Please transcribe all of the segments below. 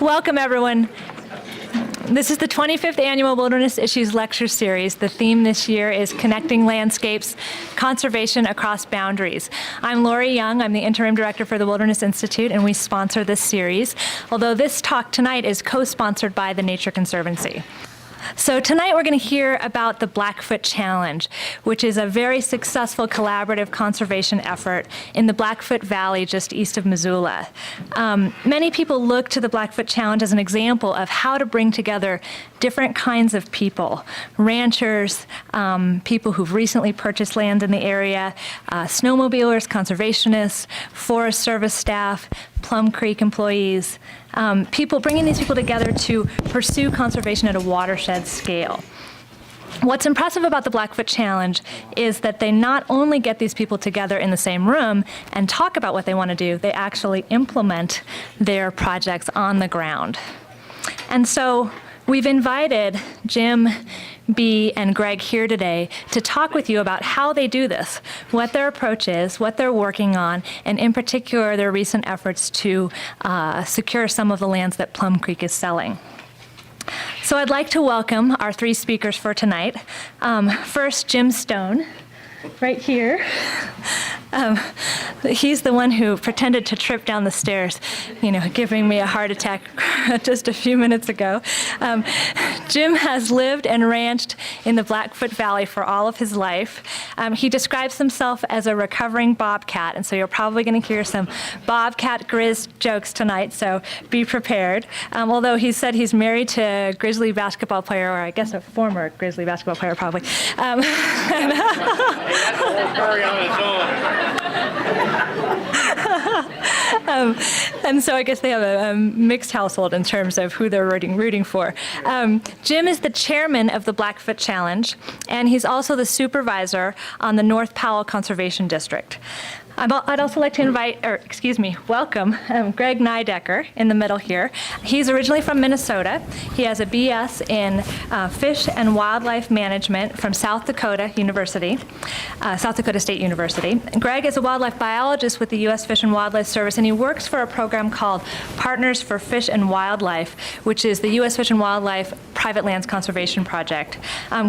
Welcome, everyone. This is the 25th Annual Wilderness Issues Lecture Series. The theme this year is Connecting Landscapes, Conservation Across Boundaries. I'm Lori Young. I'm the Interim Director for the Wilderness Institute, and we sponsor this series, although this talk tonight is co-sponsored by the Nature Conservancy. So tonight we're going to hear about the Blackfoot Challenge, which is a very successful collaborative conservation effort in the Blackfoot Valley just east of Missoula. Many people look to the Blackfoot Challenge as an example of how to bring together different kinds of people, ranchers, people who've recently purchased land in the area, snowmobilers, conservationists, Forest Service staff, Plum Creek employees, bringing these people together to pursue conservation at a watershed scale. What's impressive about the Blackfoot Challenge is that they not only get these people together in the same room and talk about what they want to do, they actually implement their projects on the ground. And so we've invited Jim, Bea, and Greg here today to talk with you about how they do this, what their approach is, what they're working on, and in particular their recent efforts to secure some of the lands that Plum Creek is selling. So I'd like to welcome our three speakers for tonight. First, Jim Stone, right here. He's the one who pretended to trip down the stairs, giving me a heart attack just a few minutes ago. Jim has lived and ranched in the Blackfoot Valley for all of his life. He describes himself as a recovering bobcat, and so you're probably going to hear some bobcat grizz jokes tonight, so be prepared. Although he said he's married to a Grizzly basketball player, or I guess a former Grizzly basketball player probably. Hey, that's a whole story on its own. And so I guess they have a mixed household in terms of who they're rooting for. Jim is the chairman of the Blackfoot Challenge, and he's also the supervisor on the North Powell Conservation District. I'd also like to welcome Greg Neidecker in the middle here. He's originally from Minnesota. He has a BS in Fish and Wildlife Management from South Dakota State University. Greg is a wildlife biologist with the U.S. Fish and Wildlife Service, and he works for a program called Partners for Fish and Wildlife, which is the U.S. Fish and Wildlife Private Lands Conservation Project.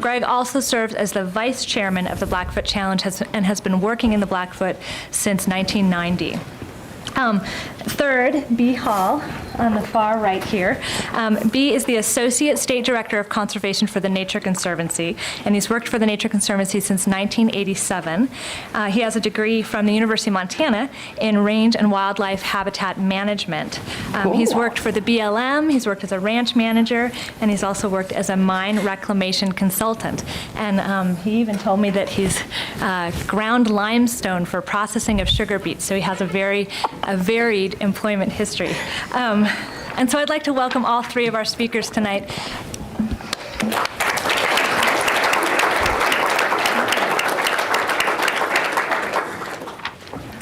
Greg also serves as the vice chairman of the Blackfoot Challenge and has been working in the Blackfoot since 1990. Third, Bea Hall on the far right here. Bea is the Associate State Director of Conservation for the Nature Conservancy, and he's worked for the Nature Conservancy since 1987. He has a degree from the University of Montana in Range and Wildlife Habitat Management. He's worked for the BLM, he's worked as a ranch manager, and he's also worked as a mine reclamation consultant. And he even told me that he's ground limestone for processing of sugar beets, so he has a varied employment history. And so I'd like to welcome all three of our speakers tonight.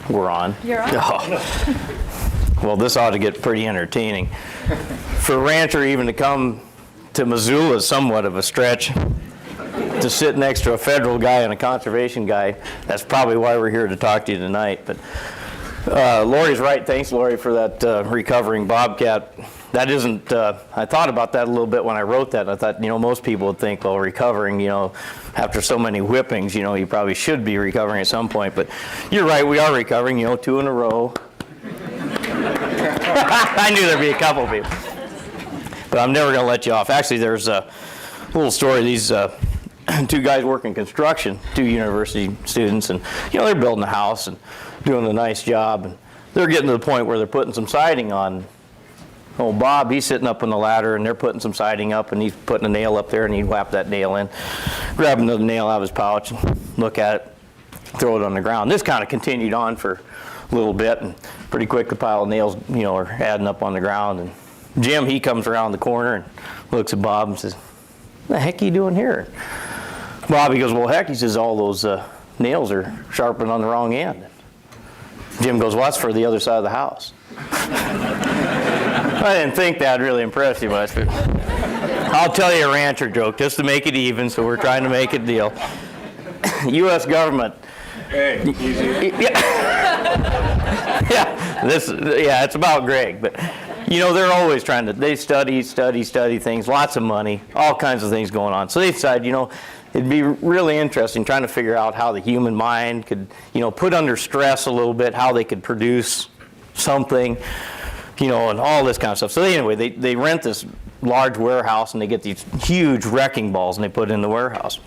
We're on. You're on. Oh. Well, this ought to get pretty entertaining. For a rancher even to come to Missoula is somewhat of a stretch. To sit next to a federal guy and a conservation guy, that's probably why we're here to talk to you tonight. But Lori's right. Thanks, Lori, for that recovering bobcat. That isn't, I thought about that a little bit when I wrote that. I thought, most people would think, well, recovering, after so many whippings, you probably should be recovering at some point. But you're right, we are recovering, 2 in a row. I knew there'd be a couple people. But I'm never going to let you off. Actually, there's a little story. These two guys working construction, 2 university students, and, they're building a house and doing a nice job, and they're getting to the point where they're putting some siding on. Oh, Bob, he's sitting up on the ladder, and they're putting some siding up, and he's putting a nail up there, and he whapped that nail in, grab another nail out of his pouch, and look at it, throw it on the ground. This kind of continued on for a little bit, and pretty quick the pile of nails, are adding up on the ground. And Jim, he comes around the corner and looks at Bob and says, "What the heck are you doing here?" Bob, he goes, "Well, heck," he says, "all those nails are sharpened on the wrong end." Jim goes, "Well, that's for the other side of the house." I didn't think that would really impress you much, but I'll tell you a rancher joke just to make it even, so we're trying to make it deal. U.S. government. Hey, easy. Yeah, it's about Greg, but you know, they're always trying to, they study things, lots of money, all kinds of things going on. So they decided, you know, it'd be really interesting trying to figure out how the human mind could, you know, put under stress a little bit, how they could produce something, you know, and all this kind of stuff. So anyway, they rent this large warehouse and they get these huge wrecking balls and they put it in the warehouse.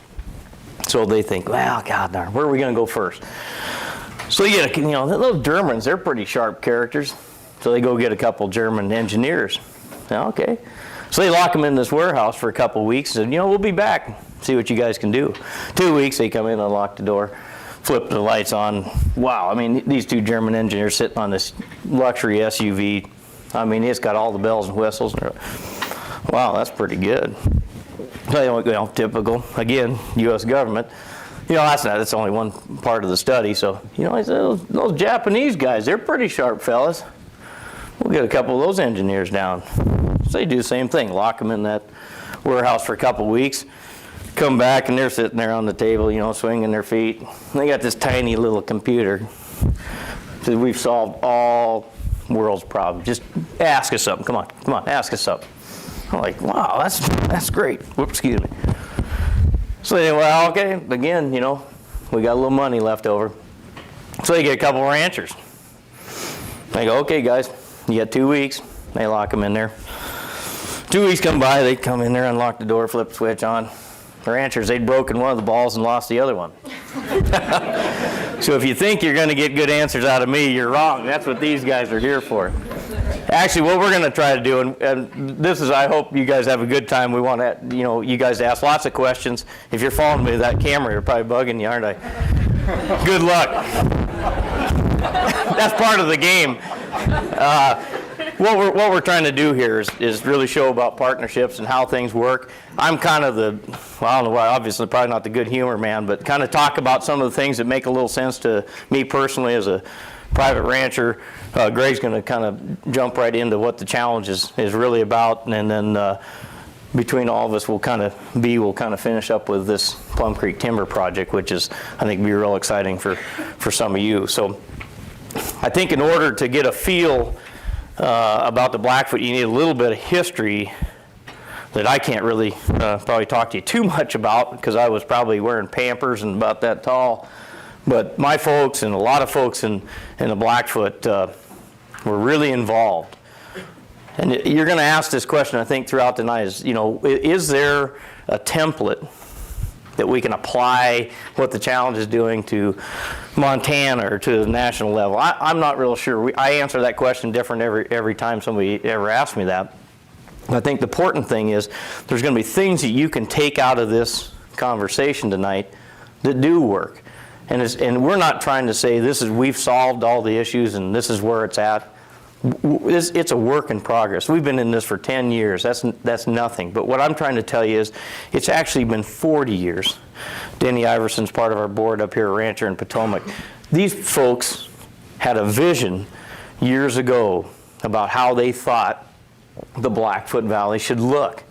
So they think, well, God darn, where are we going to go first? So you get, you know, those Germans, they're pretty sharp characters. So they go get a couple German engineers. Okay. So they lock them in this warehouse for a couple of weeks and, you know, we'll be back, see what you guys can do. 2 weeks, they come in, unlock the door, flip the lights on. Wow, I mean, these two German engineers sitting on this luxury SUV. I mean, it's got all the bells and whistles. Wow, that's pretty good. So, you know, typical, again, U.S. government. You know, that's only one part of the study. So, you know, I said, those Japanese guys, they're pretty sharp fellas. We'll get a couple of those engineers down. So they do the same thing, lock them in that warehouse for a couple of weeks, come back and they're sitting there on the table, you know, swinging their feet. And they got this tiny little computer. So we've solved all world's problems. Just ask us something. Come on, ask us something. I'm like, wow, that's great. Whoops, excuse me. So they, well, okay, again, you know, we got a little money left over. So they get a couple ranchers. They go, okay, guys, you got 2 weeks. They lock them in there. 2 weeks come by, they come in there, unlock the door, flip the switch on. The ranchers, they'd broken one of the balls and lost the other one. So if you think you're going to get good answers out of me, you're wrong. That's what these guys are here for. Actually, what we're going to try to do, and this is, I hope you guys have a good time. We want to, you know, you guys to ask lots of questions. If you're following me with that camera, you're probably bugging you, aren't I? Good luck. That's part of the game. What we're trying to do here is really show about partnerships and how things work. I'm kind of the, well, I don't know why, obviously probably not the good humor man, but kind of talk about some of the things that make a little sense to me personally as a private rancher. Greg's going to kind of jump right into what the challenge is really about, and then between all of us, we'll kind of finish up with this Plum Creek Timber Project, which is, I think, be real exciting for some of you. So I think in order to get a feel about the Blackfoot, you need a little bit of history that I can't really probably talk to you too much about, because I was probably wearing Pampers and about that tall. But my folks and a lot of folks in the Blackfoot were really involved. And you're going to ask this question, I think, throughout the night is, you know, is there a template that we can apply what the challenge is doing to Montana or to the national level? I'm not real sure. I answer that question different every time somebody ever asks me that. I think the important thing is there's going to be things that you can take out of this conversation tonight that do work. And we're not trying to say we've solved all the issues and this is where it's at. It's a work in progress. We've been in this for 10 years. That's nothing. But what I'm trying to tell you is it's actually been 40 years. Denny Iverson's part of our board up here, a rancher in Potomac. These folks had a vision years ago about how they thought the Blackfoot Valley should look.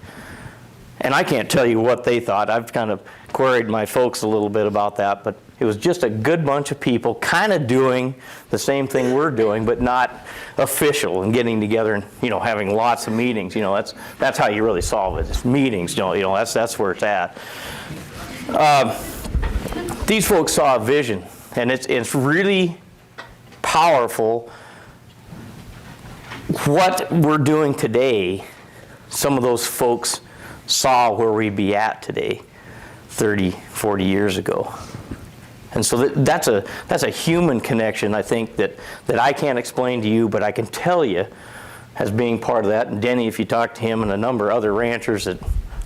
And I can't tell you what they thought. I've kind of queried my folks a little bit about that, but it was just a good bunch of people kind of doing the same thing we're doing, but not official, and getting together and, you know, having lots of meetings. You know, that's how you really solve it. It's meetings, you know, that's where it's at. These folks saw a vision, and it's really powerful what we're doing today. Some of those folks saw where we'd be at today 30, 40 years ago. And so that's a human connection, I think, that I can't explain to you, but I can tell you as being part of that. And Denny, if you talk to him and a number of other ranchers that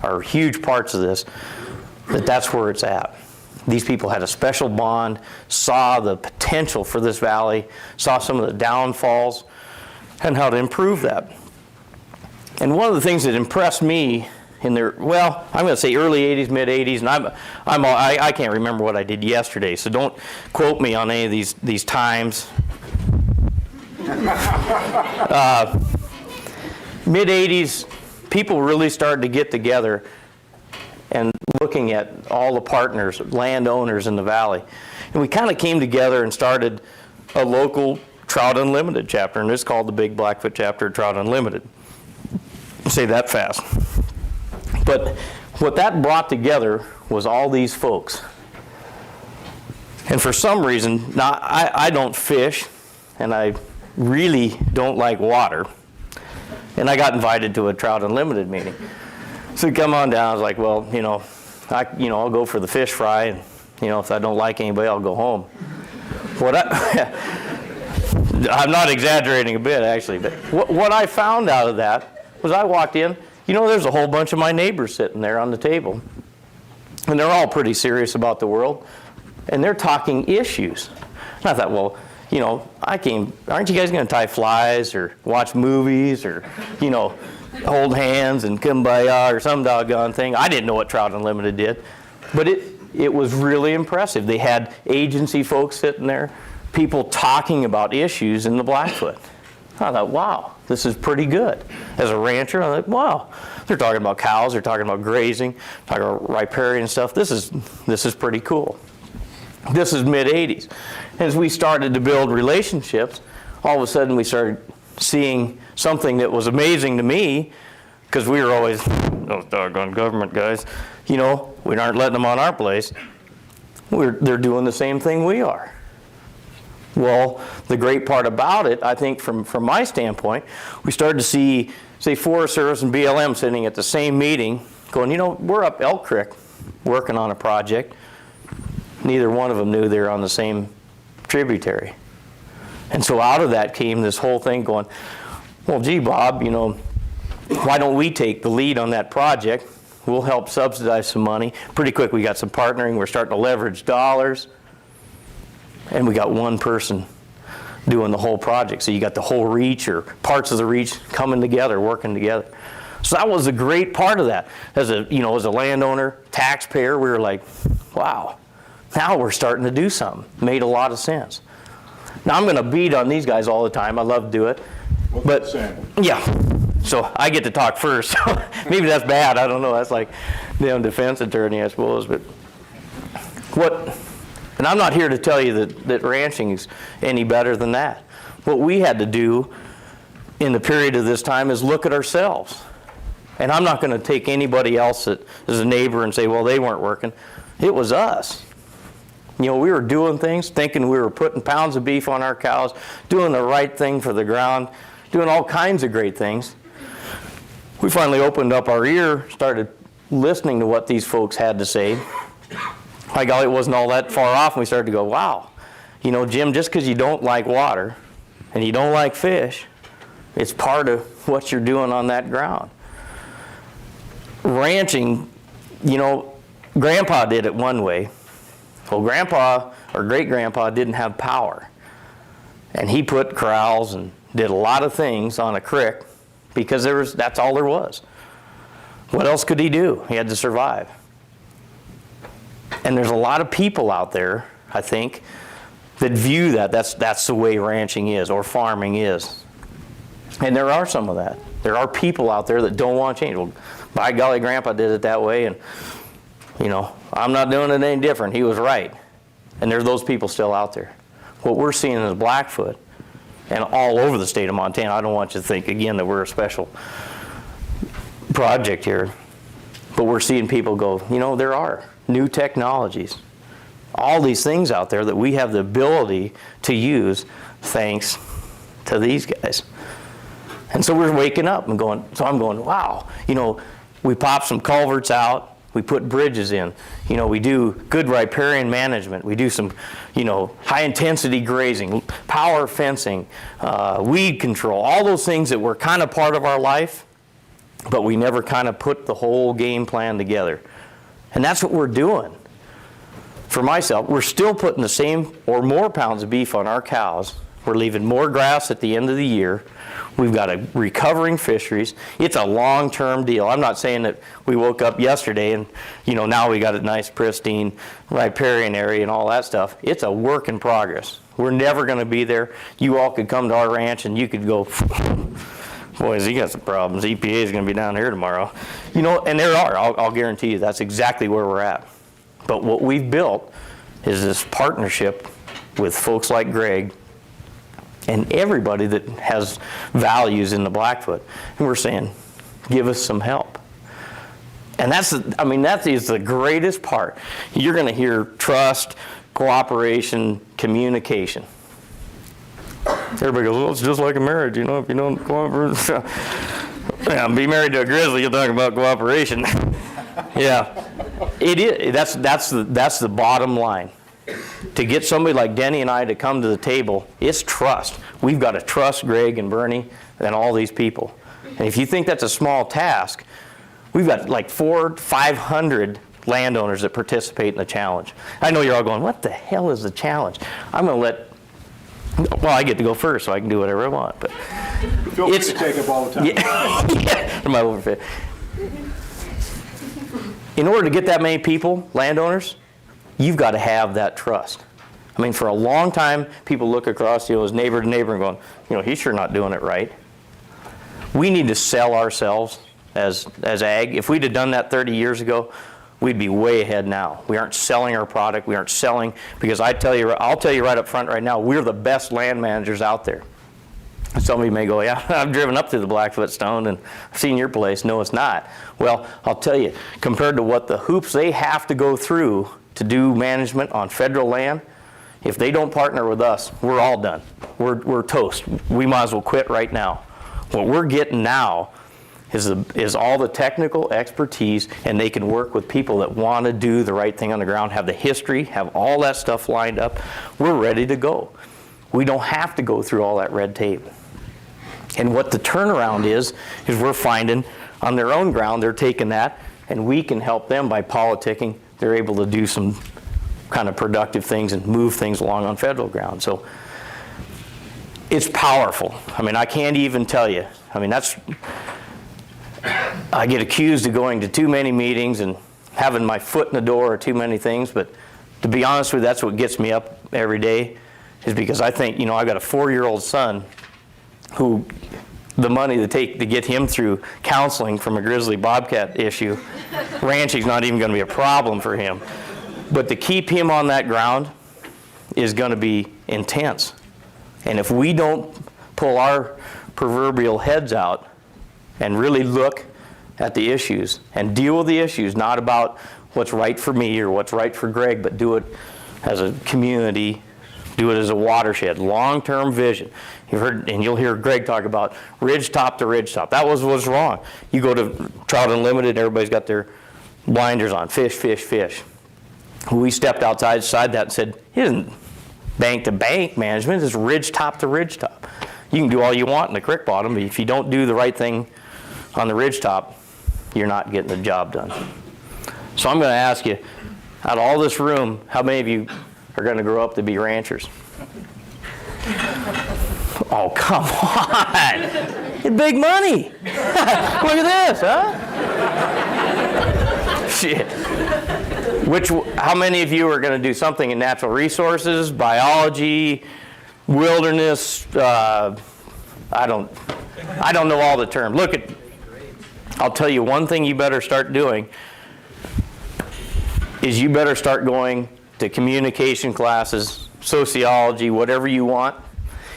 are huge parts of this, that's where it's at. These people had a special bond, saw the potential for this valley, saw some of the downfalls, and how to improve that. And one of the things that impressed me in their, well, I'm going to say early 80s, mid 80s, and I can't remember what I did yesterday, so don't quote me on any of these times. Mid 80s, people really started to get together and looking at all the partners, landowners in the valley. And we kind of came together and started a local Trout Unlimited chapter, and it's called the Big Blackfoot chapter of Trout Unlimited. Say that fast. But what that brought together was all these folks. And for some reason, now I don't fish, and I really don't like water. And I got invited to a Trout Unlimited meeting. So come on down. I was like, well, I'll go for the fish fry, and if I don't like anybody, I'll go home. I'm not exaggerating a bit, actually, but what I found out of that was I walked in, there's a whole bunch of my neighbors sitting there on the table, and they're all pretty serious about the world, and they're talking issues. And I thought, well, aren't you guys going to tie flies or watch movies or, hold hands and kumbaya or some doggone thing? I didn't know what Trout Unlimited did, but it was really impressive. They had agency folks sitting there, people talking about issues in the Blackfoot. I thought, wow, this is pretty good. As a rancher, I thought, wow, they're talking about cows, they're talking about grazing, talking about riparian stuff. This is pretty cool. This is mid-'80s. As we started to build relationships, all of a sudden we started seeing something that was amazing to me, because we were always, those doggone government guys, we aren't letting them on our place. They're doing the same thing we are. Well, the great part about it, I think from my standpoint, we started to see, say, Forest Service and BLM sitting at the same meeting going, we're up Elk Creek working on a project. Neither one of them knew they were on the same tributary. And so out of that came this whole thing going, well, gee, Bob, why don't we take the lead on that project? We'll help subsidize some money. Pretty quick, we got some partnering. We're starting to leverage dollars. And we got one person doing the whole project. So you got the whole reach or parts of the reach coming together, working together. So that was a great part of that. As a landowner, taxpayer, we were like, wow, now we're starting to do something. Made a lot of sense. Now I'm going to beat on these guys all the time. I love to do it. But yeah, so I get to talk first. Maybe that's bad. I don't know. That's like damn defense attorney, I suppose. But and I'm not here to tell you that ranching is any better than that. What we had to do in the period of this time is look at ourselves. And I'm not going to take anybody else that is a neighbor and say, well, they weren't working. It was us. We were doing things, thinking we were putting pounds of beef on our cows, doing the right thing for the ground, doing all kinds of great things. We finally opened up our ear, started listening to what these folks had to say. By golly, it wasn't all that far off, and we started to go, wow, Jim, just because you don't like water and you don't like fish, it's part of what you're doing on that ground. Ranching, Grandpa did it one way. Well, Grandpa or great-grandpa didn't have power. And he put corrals and did a lot of things on a creek because that's all there was. What else could he do? He had to survive. And there's a lot of people out there, I think, that view that's the way ranching is or farming is. And there are some of that. There are people out there that don't want to change. Well, by golly, Grandpa did it that way, and I'm not doing it any different. He was right. And there's those people still out there. What we're seeing is Blackfoot and all over the state of Montana. I don't want you to think, again, that we're a special project here. But we're seeing people go, there are new technologies. All these things out there that we have the ability to use thanks to these guys. And so we're waking up and going, I'm going, wow. We pop some culverts out. We put bridges in. We do good riparian management. We do some, high-intensity grazing, power fencing, weed control, all those things that were kind of part of our life, but we never kind of put the whole game plan together. And that's what we're doing. For myself, we're still putting the same or more pounds of beef on our cows. We're leaving more grass at the end of the year. We've got a recovering fisheries. It's a long-term deal. I'm not saying that we woke up yesterday and, now we got a nice, pristine riparian area and all that stuff. It's a work in progress. We're never going to be there. You all could come to our ranch and you could go, boys, he got some problems. EPA is going to be down here tomorrow. And there are. I'll guarantee you that's exactly where we're at. But what we've built is this partnership with folks like Greg and everybody that has values in the Blackfoot. And we're saying, give us some help. And that is the greatest part. You're going to hear trust, cooperation, communication. Everybody goes, well, it's just like a marriage, if you don't cooperate. Yeah, be married to a grizzly, you're talking about cooperation. Yeah, it is. That's the bottom line. To get somebody like Denny and I to come to the table, it's trust. We've got to trust Greg and Bernie and all these people. And if you think that's a small task, we've got like 500 landowners that participate in the challenge. I know you're all going, what the hell is the challenge? I'm going to well, I get to go first, so I can do whatever I want. But feel free to take up all the time. Yeah, am I overfit? In order to get that many people, landowners, you've got to have that trust. I mean, for a long time, people look across, as neighbor to neighbor and going, he's sure not doing it right. We need to sell ourselves as ag. If we'd have done that 30 years ago, we'd be way ahead now. We aren't selling our product. We aren't selling, because I'll tell you right up front right now, we're the best land managers out there. Somebody may go, yeah, I've driven up to the Blackfoot Stone and seen your place. No, it's not. Well, I'll tell you, compared to what the hoops they have to go through to do management on federal land, if they don't partner with us, we're all done. We're toast. We might as well quit right now. What we're getting now is all the technical expertise, and they can work with people that want to do the right thing on the ground, have the history, have all that stuff lined up. We're ready to go. We don't have to go through all that red tape. And what the turnaround is we're finding on their own ground, they're taking that, and we can help them by politicking. They're able to do some kind of productive things and move things along on federal ground. So it's powerful. I mean, I can't even tell you. I mean, I get accused of going to too many meetings and having my foot in the door or too many things, but to be honest with you, that's what gets me up every day, is because I think, I've got a 4-year-old son who the money to get him through counseling from a grizzly bobcat issue, ranching's not even going to be a problem for him. But to keep him on that ground is going to be intense. And if we don't pull our proverbial heads out and really look at the issues and deal with the issues, not about what's right for me or what's right for Greg, but do it as a community, do it as a watershed, long-term vision. You've heard, and you'll hear Greg talk about ridge top to ridge top. That was what's wrong. You go to Trout Unlimited, everybody's got their blinders on, fish, fish, fish. We stepped outside that and said, it isn't bank to bank management, it's ridge top to ridge top. You can do all you want in the creek bottom, but if you don't do the right thing on the ridge top, you're not getting the job done. So I'm going to ask you, out of all this room, how many of you are going to grow up to be ranchers? Oh, come on. It's big money. Look at this, huh? Shit. How many of you are going to do something in natural resources, biology, wilderness? I don't know all the terms. I'll tell you one thing you better start doing is you better start going to communication classes, sociology, whatever you want.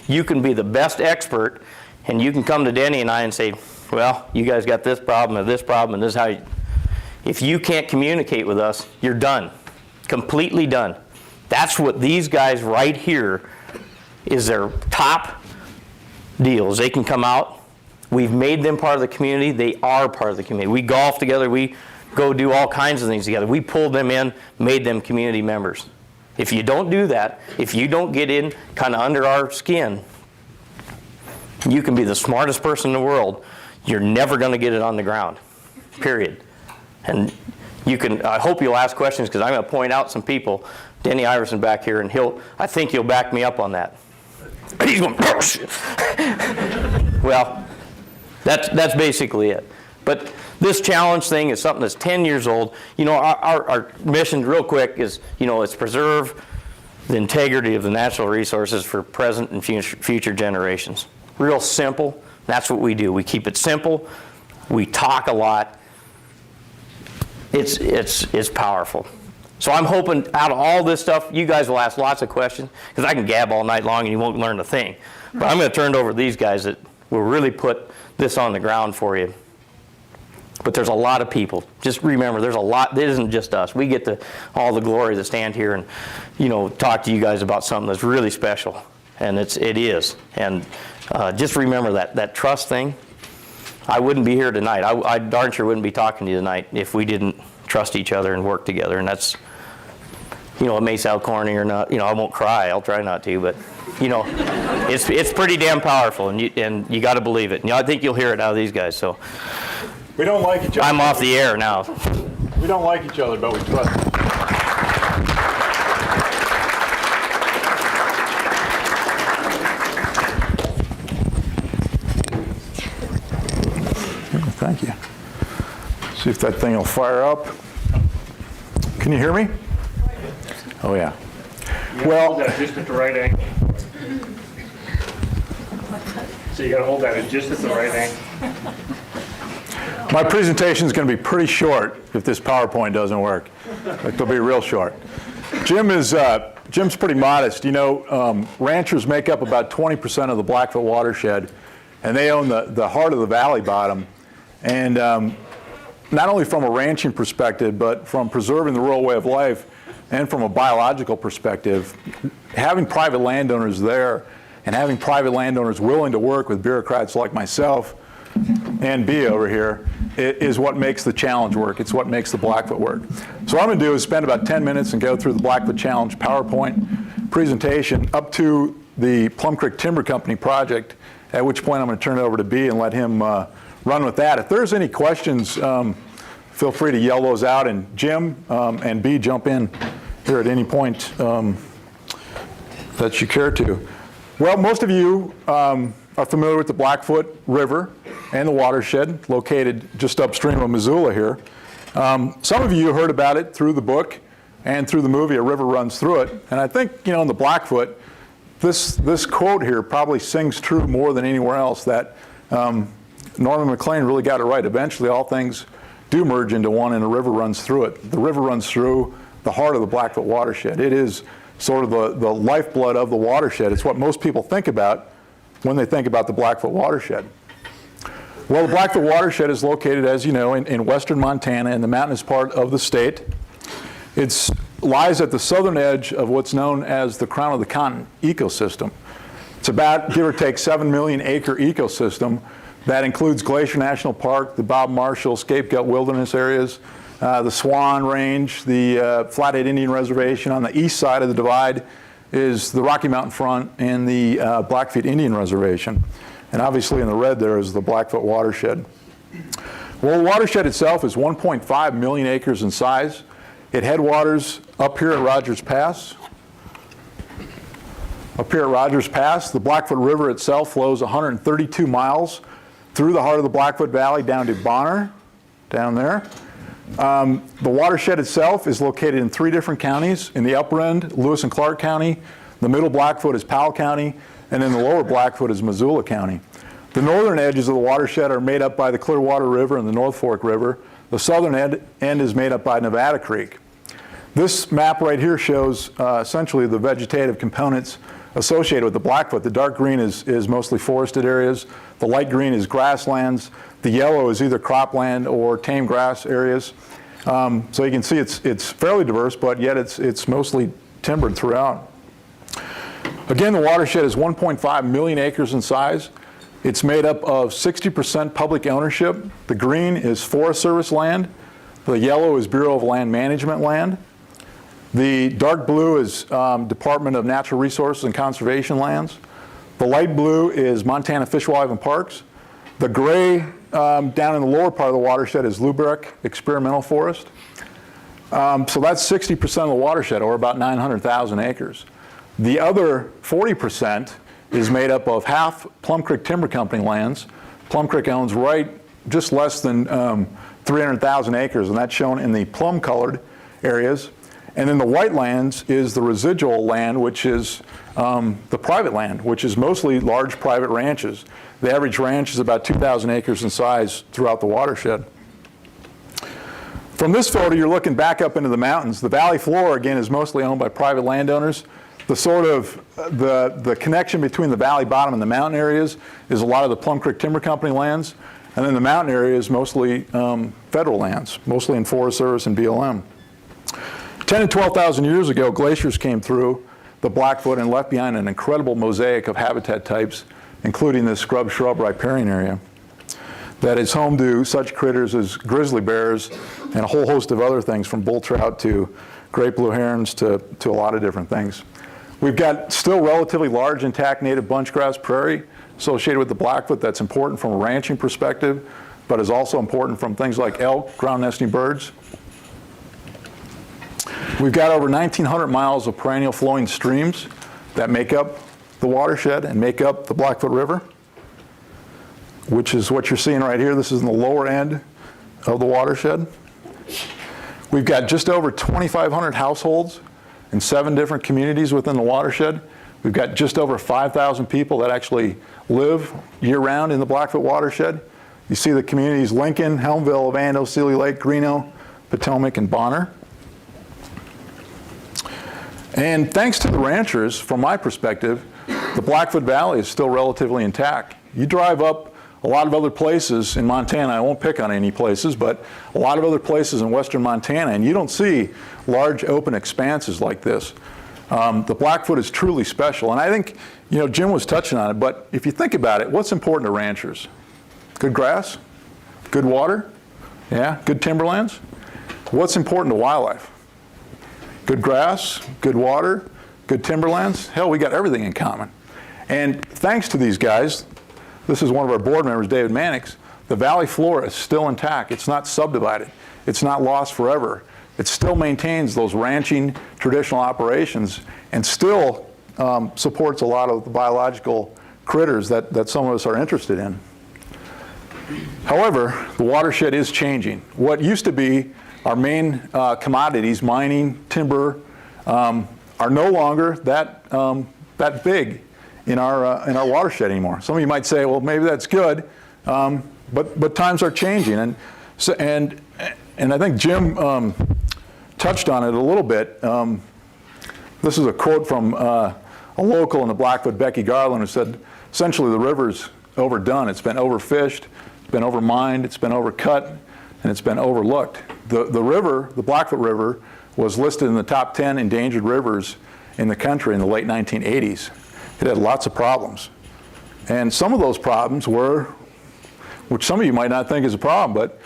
You can be the best expert, and you can come to Denny and I and say, well, you guys got this problem and this problem, and this is how you... If you can't communicate with us, you're done. Completely done. That's what these guys right here is their top deals. They can come out. We've made them part of the community. They are part of the community. We golf together. We go do all kinds of things together. We pulled them in, made them community members. If you don't do that, if you don't get in kind of under our skin, you can be the smartest person in the world. You're never going to get it on the ground, period. And I hope you'll ask questions, because I'm going to point out some people. Denny Iverson back here, and I think he'll back me up on that. He's going, oh, shit. Well, that's basically it. But this challenge thing is something that's 10 years old. Our mission, real quick, is, it's preserve the integrity of the natural resources for present and future generations. Real simple. That's what we do. We keep it simple. We talk a lot. It's powerful. So I'm hoping out of all this stuff, you guys will ask lots of questions, because I can gab all night long and you won't learn a thing. But I'm going to turn it over to these guys that will really put this on the ground for you. But there's a lot of people. Just remember, there's a lot. It isn't just us. We get all the glory to stand here and, talk to you guys about something that's really special, and it is. And just remember that trust thing. I wouldn't be here tonight. I darn sure wouldn't be talking to you tonight if we didn't trust each other and work together. And that's, it may sound corny or not. I won't cry. I'll try not to, but it's pretty damn powerful, and you got to believe it. And I think you'll hear it out of these guys. So. We don't like each other. I'm off the air now. We don't like each other, but we trust. Thank you. See if that thing will fire up. Can you hear me? Oh, yeah. Well, hold that just at the right angle. So you got to hold that just at the right angle. My presentation is going to be pretty short if this PowerPoint doesn't work. It'll be real short. Jim's pretty modest. Ranchers make up about 20% of the Blackfoot watershed, and they own the heart of the valley bottom. And not only from a ranching perspective, but from preserving the rural way of life and from a biological perspective, having private landowners there and having private landowners willing to work with bureaucrats like myself and B over here is what makes the challenge work. It's what makes the Blackfoot work. So what I'm going to do is spend about 10 minutes and go through the Blackfoot Challenge PowerPoint presentation up to the Plum Creek Timber Company project, at which point I'm going to turn it over to B and let him run with that. If there's any questions, feel free to yell those out, and Jim and B jump in here at any point that you care to. Well, most of you are familiar with the Blackfoot River and the watershed located just upstream of Missoula here. Some of you heard about it through the book and through the movie A River Runs Through It. And I think, in the Blackfoot, this quote here probably sings true more than anywhere else, that Norman McLean really got it right. Eventually, all things do merge into one, and a river runs through it. The river runs through the heart of the Blackfoot watershed. It is sort of the lifeblood of the watershed. It's what most people think about when they think about the Blackfoot watershed. Well, the Blackfoot watershed is located, as you know, in western Montana, in the mountainous part of the state. It lies at the southern edge of what's known as the Crown of the Continent ecosystem. It's about, give or take, 7 million acre ecosystem that includes Glacier National Park, the Bob Marshall Scapegoat Wilderness areas, the Swan Range, the Flathead Indian Reservation. On the east side of the divide is the Rocky Mountain Front and the Blackfeet Indian Reservation. And obviously in the red there is the Blackfoot watershed. Well, the watershed itself is 1.5 million acres in size. It headwaters up here at Rogers Pass. Up here at Rogers Pass, the Blackfoot River itself flows 132 miles through the heart of the Blackfoot Valley down to Bonner, down there. The watershed itself is located in 3 different counties. In the upper end, Lewis and Clark County. The middle Blackfoot is Powell County. And then the lower Blackfoot is Missoula County. The northern edges of the watershed are made up by the Clearwater River and the North Fork River. The southern end is made up by Nevada Creek. This map right here shows essentially the vegetative components associated with the Blackfoot. The dark green is mostly forested areas. The light green is grasslands. The yellow is either cropland or tame grass areas. So you can see it's fairly diverse, but yet it's mostly timbered throughout. Again, the watershed is 1.5 million acres in size. It's made up of 60% public ownership. The green is Forest Service land. The yellow is Bureau of Land Management land. The dark blue is Department of Natural Resources and Conservation lands. The light blue is Montana Fish, Wildlife, and Parks. The gray down in the lower part of the watershed is Lubeck Experimental Forest. So that's 60% of the watershed, or about 900,000 acres. The other 40% is made up of half Plum Creek Timber Company lands. Plum Creek owns just less than 300,000 acres, and that's shown in the plum-colored areas. And then the white lands is the residual land, which is the private land, which is mostly large private ranches. The average ranch is about 2,000 acres in size throughout the watershed. From this photo, you're looking back up into the mountains. The valley floor, again, is mostly owned by private landowners. The sort of, the connection between the valley bottom and the mountain areas is a lot of the Plum Creek Timber Company lands. And then the mountain area is mostly federal lands, mostly in Forest Service and BLM. 10 and 12,000 years ago, glaciers came through the Blackfoot and left behind an incredible mosaic of habitat types, including this scrub shrub riparian area that is home to such critters as grizzly bears and a whole host of other things, from bull trout to great blue herons to a lot of different things. We've got still relatively large intact native bunchgrass prairie associated with the Blackfoot that's important from a ranching perspective, but is also important from things like elk, ground nesting birds. We've got over 1,900 miles of perennial flowing streams that make up the watershed and make up the Blackfoot River, which is what you're seeing right here. This is in the lower end of the watershed. We've got just over 2,500 households in 7 different communities within the watershed. We've got just over 5,000 people that actually live year-round in the Blackfoot watershed. You see the communities Lincoln, Helmville, Ovando, Seeley Lake, Greeno, Potomac, and Bonner. And thanks to the ranchers, from my perspective, the Blackfoot Valley is still relatively intact. You drive up a lot of other places in Montana, I won't pick on any places, but a lot of other places in western Montana, and you don't see large open expanses like this. The Blackfoot is truly special, and I think, Jim was touching on it, but if you think about it, what's important to ranchers? Good grass? Good water? Yeah, good timberlands? What's important to wildlife? Good grass, good water, good timberlands. Hell, we got everything in common. And thanks to these guys, this is one of our board members, David Mannix, the valley floor is still intact. It's not subdivided. It's not lost forever. It still maintains those ranching traditional operations and still supports a lot of the biological critters that some of us are interested in. However, the watershed is changing. What used to be our main commodities, mining, timber, are no longer that big in our watershed anymore. Some of you might say, well, maybe that's good, but times are changing, and I think Jim touched on it a little bit. This is a quote from a local in the Blackfoot, Becky Garland, who said, essentially the river's overdone. It's been overfished, it's been overmined, it's been overcut, and it's been overlooked. The river, the Blackfoot River, was listed in the top 10 endangered rivers in the country in the late 1980s. It had lots of problems. And some of those problems were, which some of you might not think is a problem, but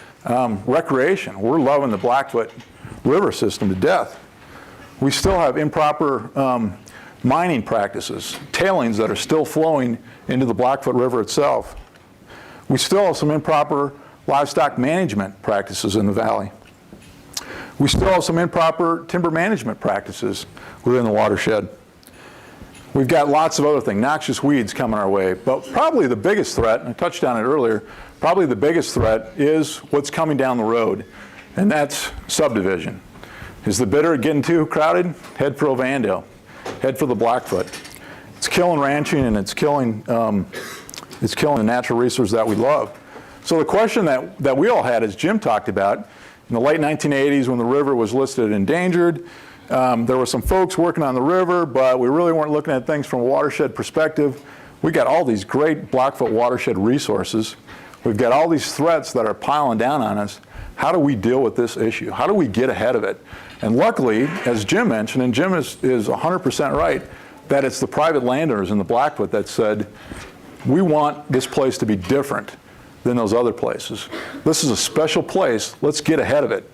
recreation. We're loving the Blackfoot River system to death. We still have improper mining practices, tailings that are still flowing into the Blackfoot River itself. We still have some improper livestock management practices in the valley. We still have some improper timber management practices within the watershed. We've got lots of other things, noxious weeds coming our way, but probably the biggest threat, and I touched on it earlier, probably the biggest threat is what's coming down the road, and that's subdivision. Is the bidder getting too crowded? Head for Ovando, head for the Blackfoot. It's killing ranching, and it's killing the natural resources that we love. So the question that we all had, as Jim talked about, in the late 1980s when the river was listed endangered, there were some folks working on the river, but we really weren't looking at things from a watershed perspective. We got all these great Blackfoot watershed resources. We've got all these threats that are piling down on us. How do we deal with this issue? How do we get ahead of it? And luckily, as Jim mentioned, and Jim is 100% right, that it's the private landowners in the Blackfoot that said, we want this place to be different than those other places. This is a special place. Let's get ahead of it.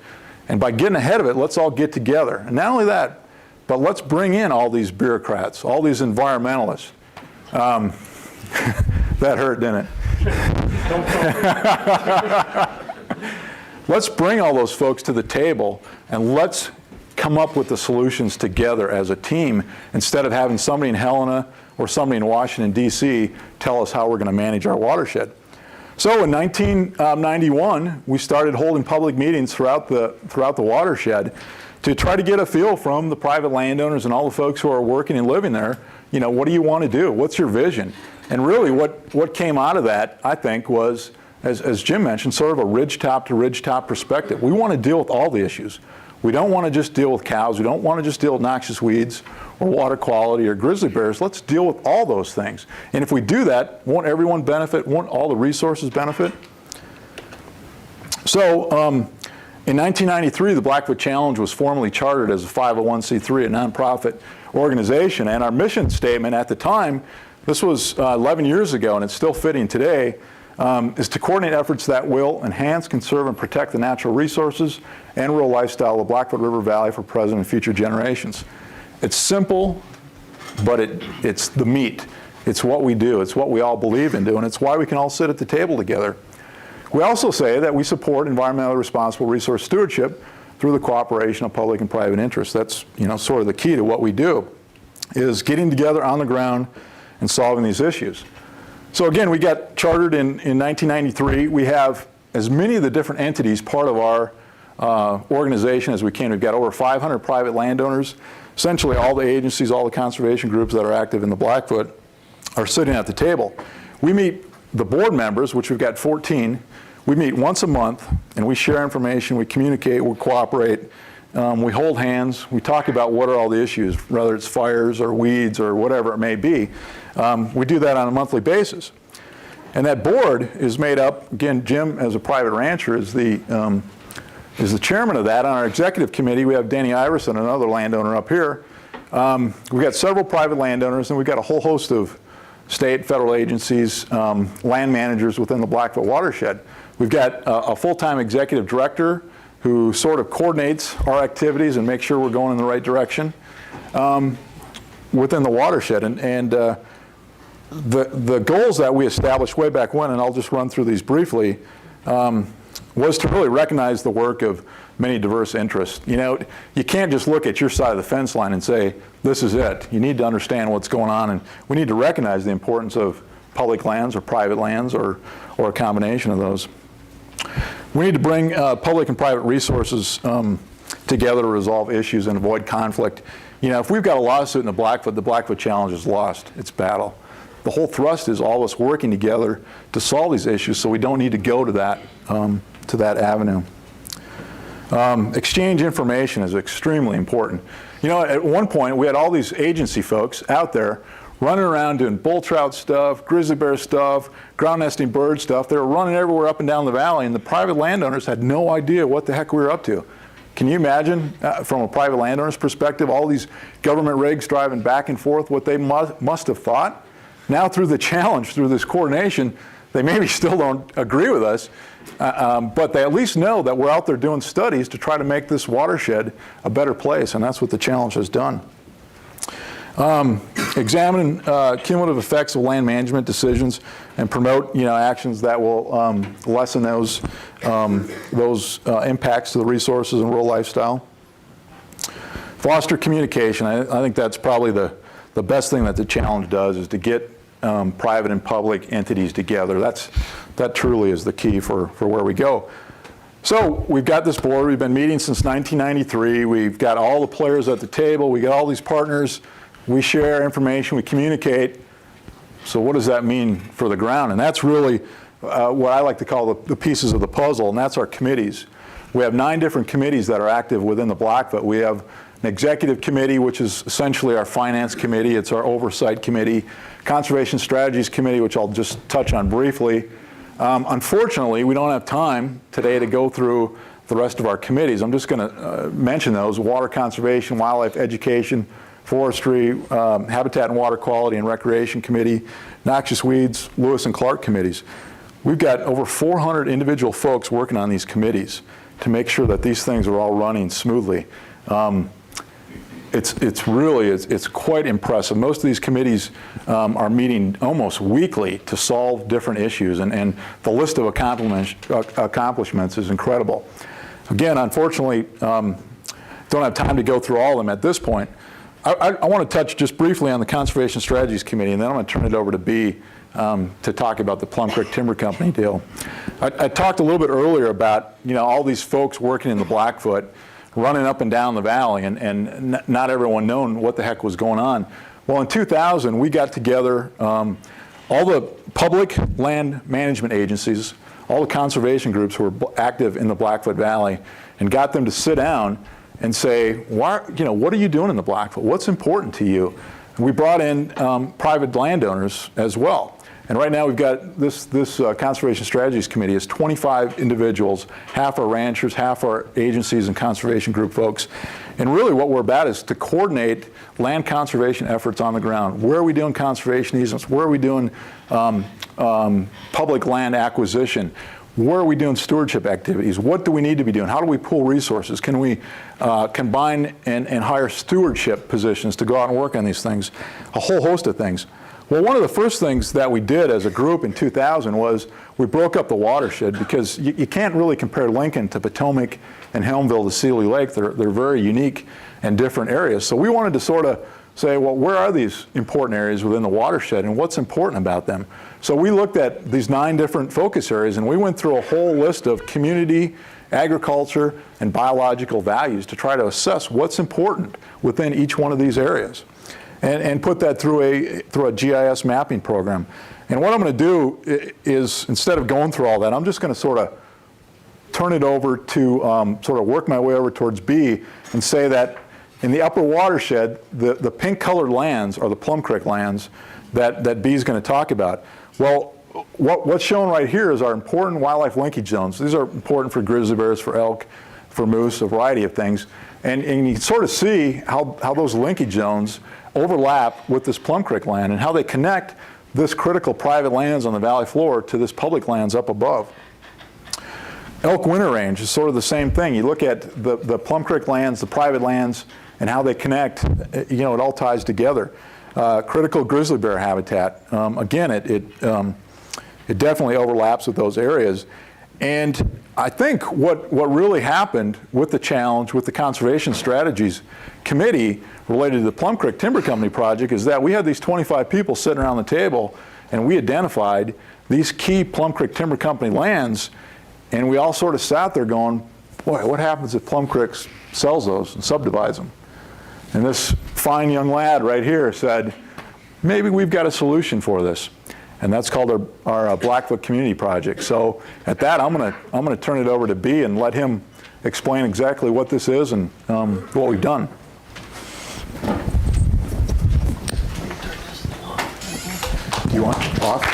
And by getting ahead of it, let's all get together. And not only that, but let's bring in all these bureaucrats, all these environmentalists. That hurt, didn't it? Let's bring all those folks to the table and let's come up with the solutions together as a team instead of having somebody in Helena or somebody in Washington, D.C. tell us how we're going to manage our watershed. So in 1991, we started holding public meetings throughout the watershed to try to get a feel from the private landowners and all the folks who are working and living there. You know, what do you want to do? What's your vision? And really what came out of that, I think, was as Jim mentioned, sort of a ridgetop to ridgetop perspective. We want to deal with all the issues. We don't want to just deal with cows. We don't want to just deal with noxious weeds or water quality or grizzly bears. Let's deal with all those things. And if we do that, won't everyone benefit? Won't all the resources benefit? So in 1993, the Blackfoot Challenge was formally chartered as a 501c3, a nonprofit organization. And our mission statement at the time, this was 11 years ago, and it's still fitting today, is to coordinate efforts that will enhance, conserve, and protect the natural resources and rural lifestyle of the Blackfoot River Valley for present and future generations. It's simple, but it's the meat. It's what we do. It's what we all believe in doing. It's why we can all sit at the table together. We also say that we support environmentally responsible resource stewardship through the cooperation of public and private interests. That's, sort of the key to what we do, is getting together on the ground and solving these issues. So again, we got chartered in 1993. We have as many of the different entities part of our organization as we can. We've got over 500 private landowners. Essentially all the agencies, all the conservation groups that are active in the Blackfoot are sitting at the table. We meet the board members, which we've got 14. We meet once a month, and we share information, we communicate, we cooperate, we hold hands, we talk about what are all the issues, whether it's fires or weeds or whatever it may be. We do that on a monthly basis. And that board is made up, again, Jim, as a private rancher, is the chairman of that. On our executive committee, we have Danny Iverson, another landowner up here. We've got several private landowners, and we've got a whole host of state, federal agencies, land managers within the Blackfoot watershed. We've got a full-time executive director who sort of coordinates our activities and makes sure we're going in the right direction within the watershed. And the goals that we established way back when, and I'll just run through these briefly, was to really recognize the work of many diverse interests. You can't just look at your side of the fence line and say, this is it. You need to understand what's going on, and we need to recognize the importance of public lands or private lands or a combination of those. We need to bring public and private resources together to resolve issues and avoid conflict. If we've got a lawsuit in the Blackfoot Challenge is lost. It's battle. The whole thrust is all of us working together to solve these issues, so we don't need to go to that avenue. Exchange information is extremely important. At one point, we had all these agency folks out there running around doing bull trout stuff, grizzly bear stuff, ground nesting bird stuff. They were running everywhere up and down the valley, and the private landowners had no idea what the heck we were up to. Can you imagine, from a private landowner's perspective, all these government rigs driving back and forth, what they must have thought? Now through the challenge, through this coordination, they maybe still don't agree with us, but they at least know that we're out there doing studies to try to make this watershed a better place, and that's what the challenge has done. Examine cumulative effects of land management decisions and promote actions that will lessen those impacts to the resources and rural lifestyle. Foster communication. I think that's probably the best thing that the challenge does, is to get private and public entities together. That truly is the key for where we go. So we've got this board. We've been meeting since 1993. We've got all the players at the table. We got all these partners. We share information. We communicate. So what does that mean for the ground? And that's really what I like to call the pieces of the puzzle, and that's our committees. We have 9 different committees that are active within the Blackfoot. We have an executive committee, which is essentially our finance committee. It's our oversight committee. Conservation Strategies Committee, which I'll just touch on briefly. Unfortunately, we don't have time today to go through the rest of our committees. I'm just going to mention those: Water Conservation, Wildlife Education, Forestry, Habitat and Water Quality and Recreation Committee, Noxious Weeds, Lewis and Clark committees. We've got over 400 individual folks working on these committees to make sure that these things are all running smoothly. It's quite impressive. Most of these committees are meeting almost weekly to solve different issues, and the list of accomplishments is incredible. Again, unfortunately, don't have time to go through all of them at this point. I want to touch just briefly on the Conservation Strategies Committee, and then I'm going to turn it over to Bea to talk about the Plum Creek Timber Company deal. I talked a little bit earlier about all these folks working in the Blackfoot, running up and down the valley, and not everyone knowing what the heck was going on. Well, in 2000, we got together all the public land management agencies, all the conservation groups who were active in the Blackfoot Valley and got them to sit down and say, why, what are you doing in the Blackfoot? What's important to you? And we brought in private landowners as well. And right now we've got this Conservation Strategies Committee is 25 individuals, half are ranchers, half are agencies and conservation group folks. And really what we're about is to coordinate land conservation efforts on the ground. Where are we doing conservation easements? Where are we doing public land acquisition? Where are we doing stewardship activities? What do we need to be doing? How do we pool resources? Can we combine and hire stewardship positions to go out and work on these things? A whole host of things. Well, one of the first things that we did as a group in 2000 was we broke up the watershed, because you can't really compare Lincoln to Potomac and Helmville to Seeley Lake. They're very unique and different areas. So we wanted to sort of say, well, where are these important areas within the watershed and what's important about them? So we looked at these 9 different focus areas, and we went through a whole list of community, agriculture, and biological values to try to assess what's important within each one of these areas. And put that through a GIS mapping program. And what I'm going to do is, instead of going through all that, I'm just going to sort of turn it over to sort of work my way over towards B and say that in the upper watershed, the pink colored lands are the Plum Creek lands that B is going to talk about. Well, what's shown right here is our important wildlife linkage zones. These are important for grizzly bears, for elk, for moose, a variety of things. And you can sort of see how those linkage zones overlap with this Plum Creek land and how they connect this critical private lands on the valley floor to this public lands up above. Elk Winter Range is sort of the same thing. You look at the Plum Creek lands, the private lands, and how they connect, it all ties together. Critical grizzly bear habitat, again, it definitely overlaps with those areas. And I think what really happened with the challenge, with the Conservation Strategies Committee related to the Plum Creek Timber Company project, is that we had these 25 people sitting around the table, and we identified these key Plum Creek Timber Company lands, and we all sort of sat there going, boy, what happens if Plum Creek sells those and subdivides them? And this fine young lad right here said, maybe we've got a solution for this. And that's called our Blackfoot Community Project. So at that, I'm gonna turn it over to B and let him explain exactly what this is and what we've done. Do you want off?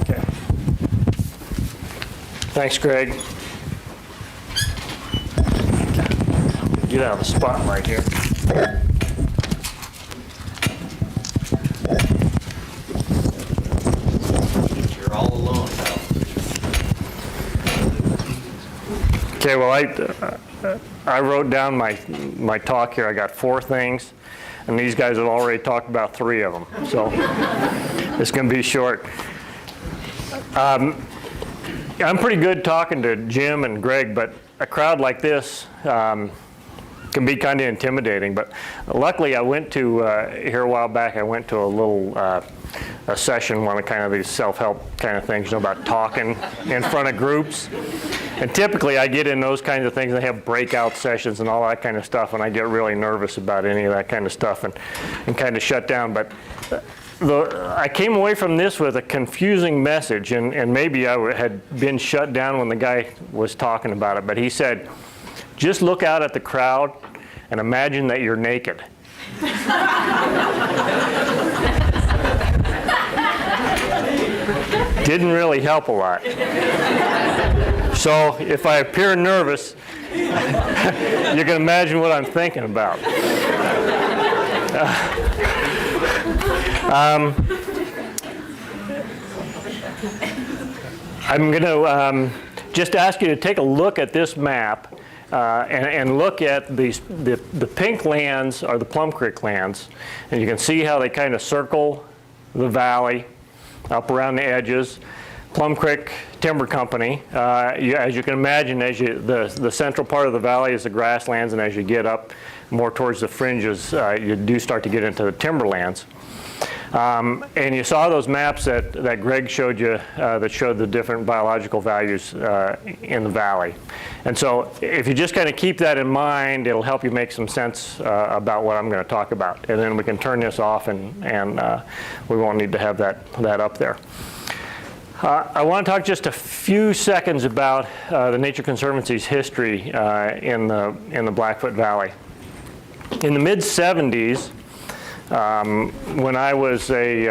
Okay. Thanks, Greg. Get out of the spot right here. You're all alone now. Okay, well, I wrote down my talk here. I got 4 things, and these guys have already talked about 3 of them, so it's going to be short. I'm pretty good talking to Jim and Greg, but a crowd like this can be kind of intimidating. But luckily, I went to here a while back. I went to a little a session, one of kind of these self-help kind of things, about talking in front of groups. And typically, I get in those kinds of things. They have breakout sessions and all that kind of stuff, and I get really nervous about any of that kind of stuff and kind of shut down. But I came away from this with a confusing message, and maybe I had been shut down when the guy was talking about it. But he said, just look out at the crowd and imagine that you're naked. Didn't really help a lot. So if I appear nervous, you can imagine what I'm thinking about. I'm going to just ask you to take a look at this map and look at the pink lands are the Plum Creek lands. And you can see how they kind of circle the valley up around the edges. Plum Creek Timber Company, as you can imagine, the central part of the valley is the grasslands, and as you get up more towards the fringes, you do start to get into the timberlands. And you saw those maps that Greg showed you that showed the different biological values in the valley. And so if you just kind of keep that in mind, it'll help you make some sense about what I'm going to talk about. And then we can turn this off and we won't need to have that up there. I want to talk just a few seconds about the Nature Conservancy's history in the Blackfoot Valley. In the mid-70s, when I was a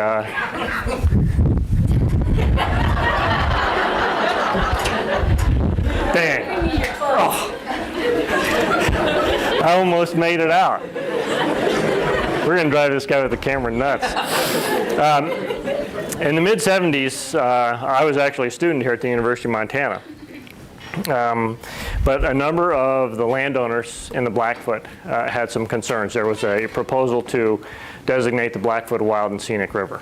dang. Oh. I almost made it out. We're going to drive this guy with the camera nuts. In the mid-70s, I was actually a student here at the University of Montana. But a number of the landowners in the Blackfoot had some concerns. There was a proposal to designate the Blackfoot a wild and scenic river.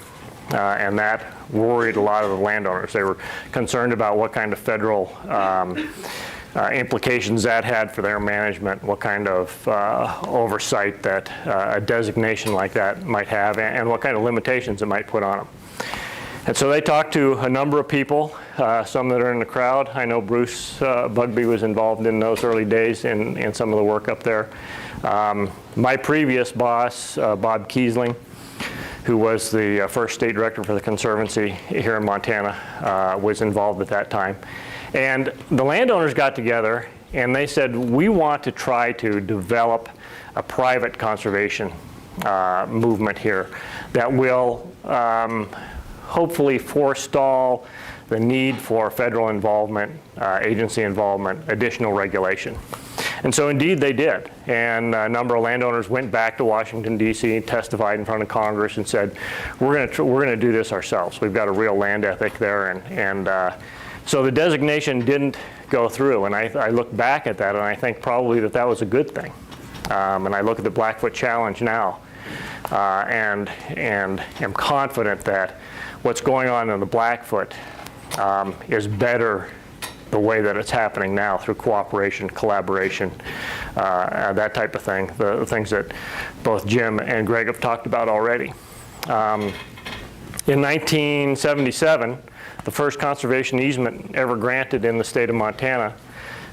And that worried a lot of the landowners. They were concerned about what kind of federal implications that had for their management, what kind of oversight that a designation like that might have, and what kind of limitations it might put on them. And so they talked to a number of people, some that are in the crowd. I know Bruce Bugbee was involved in those early days in some of the work up there. My previous boss, Bob Kiesling, who was the first state director for the Conservancy here in Montana, was involved at that time. And the landowners got together and they said, we want to try to develop a private conservation movement here that will hopefully forestall the need for federal involvement, agency involvement, additional regulation. And so indeed they did. And a number of landowners went back to Washington, D.C., testified in front of Congress and said, we're going to do this ourselves. We've got a real land ethic there. And so the designation didn't go through. And I look back at that and I think probably that was a good thing. And I look at the Blackfoot Challenge now and am confident that what's going on in the Blackfoot is better the way that it's happening now through cooperation, collaboration, that type of thing, the things that both Jim and Greg have talked about already. In 1977, the first conservation easement ever granted in the state of Montana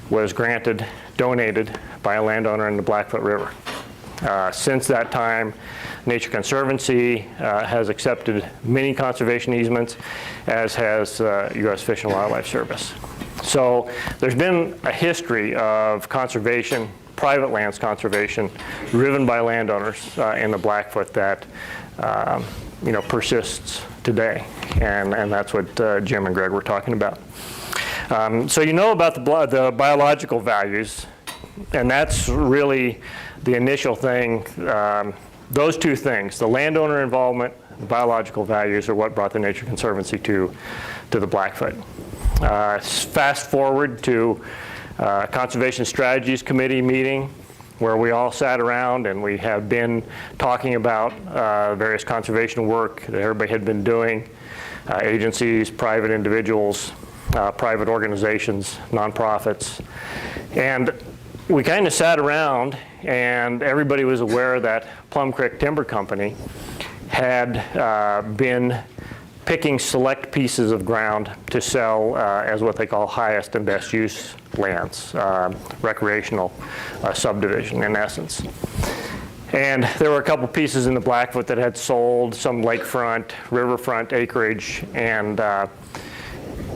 was donated by a landowner in the Blackfoot River. Since that time, Nature Conservancy has accepted many conservation easements, as has U.S. Fish and Wildlife Service. So there's been a history of conservation, private lands conservation, driven by landowners in the Blackfoot that persists today, and that's what Jim and Greg were talking about. So you know about the biological values, and that's really the initial thing. Those two things, the landowner involvement, the biological values, are what brought the Nature Conservancy to the Blackfoot. Fast forward to Conservation Strategies Committee meeting, where we all sat around and we have been talking about various conservation work that everybody had been doing, agencies, private individuals, private organizations, nonprofits. And we kind of sat around and everybody was aware that Plum Creek Timber Company had been picking select pieces of ground to sell as what they call highest and best use lands, recreational subdivision in essence. And there were a couple pieces in the Blackfoot that had sold, some lakefront, riverfront acreage, and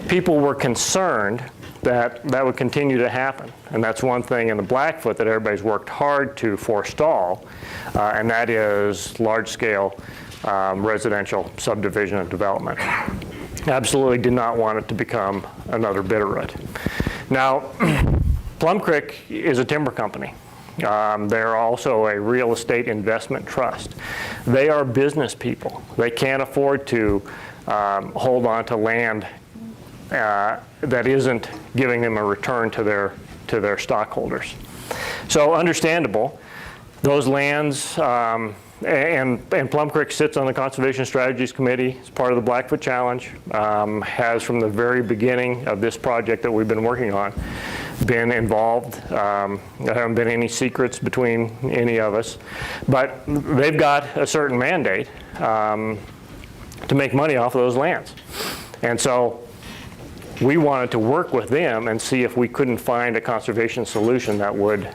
people were concerned that would continue to happen. And that's one thing in the Blackfoot that everybody's worked hard to forestall, and that is large-scale residential subdivision and development. Absolutely did not want it to become another Bitterroot. Now, Plum Creek is a timber company. They're also a real estate investment trust. They are business people. They can't afford to hold on to land that isn't giving them a return to their stockholders. So understandable, those lands, and Plum Creek sits on the Conservation Strategies Committee as part of the Blackfoot Challenge, has from the very beginning of this project that we've been working on been involved. There haven't been any secrets between any of us, but they've got a certain mandate to make money off of those lands. And so we wanted to work with them and see if we couldn't find a conservation solution that would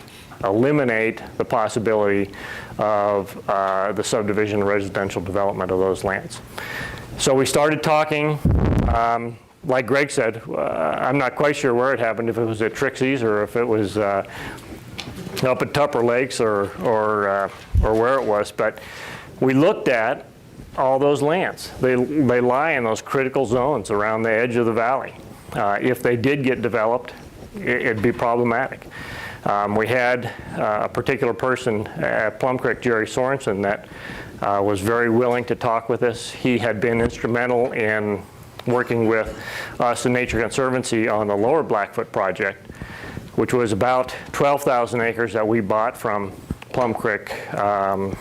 eliminate the possibility of the subdivision and residential development of those lands. So we started talking. Like Greg said, I'm not quite sure where it happened, if it was at Trixie's or if it was up at Tupper Lakes or where it was. But we looked at all those lands. They lie in those critical zones around the edge of the valley. If they did get developed, it'd be problematic. We had a particular person at Plum Creek, Jerry Sorensen, that was very willing to talk with us. He had been instrumental in working with us in Nature Conservancy on the Lower Blackfoot project, which was about 12,000 acres that we bought from Plum Creek. I'm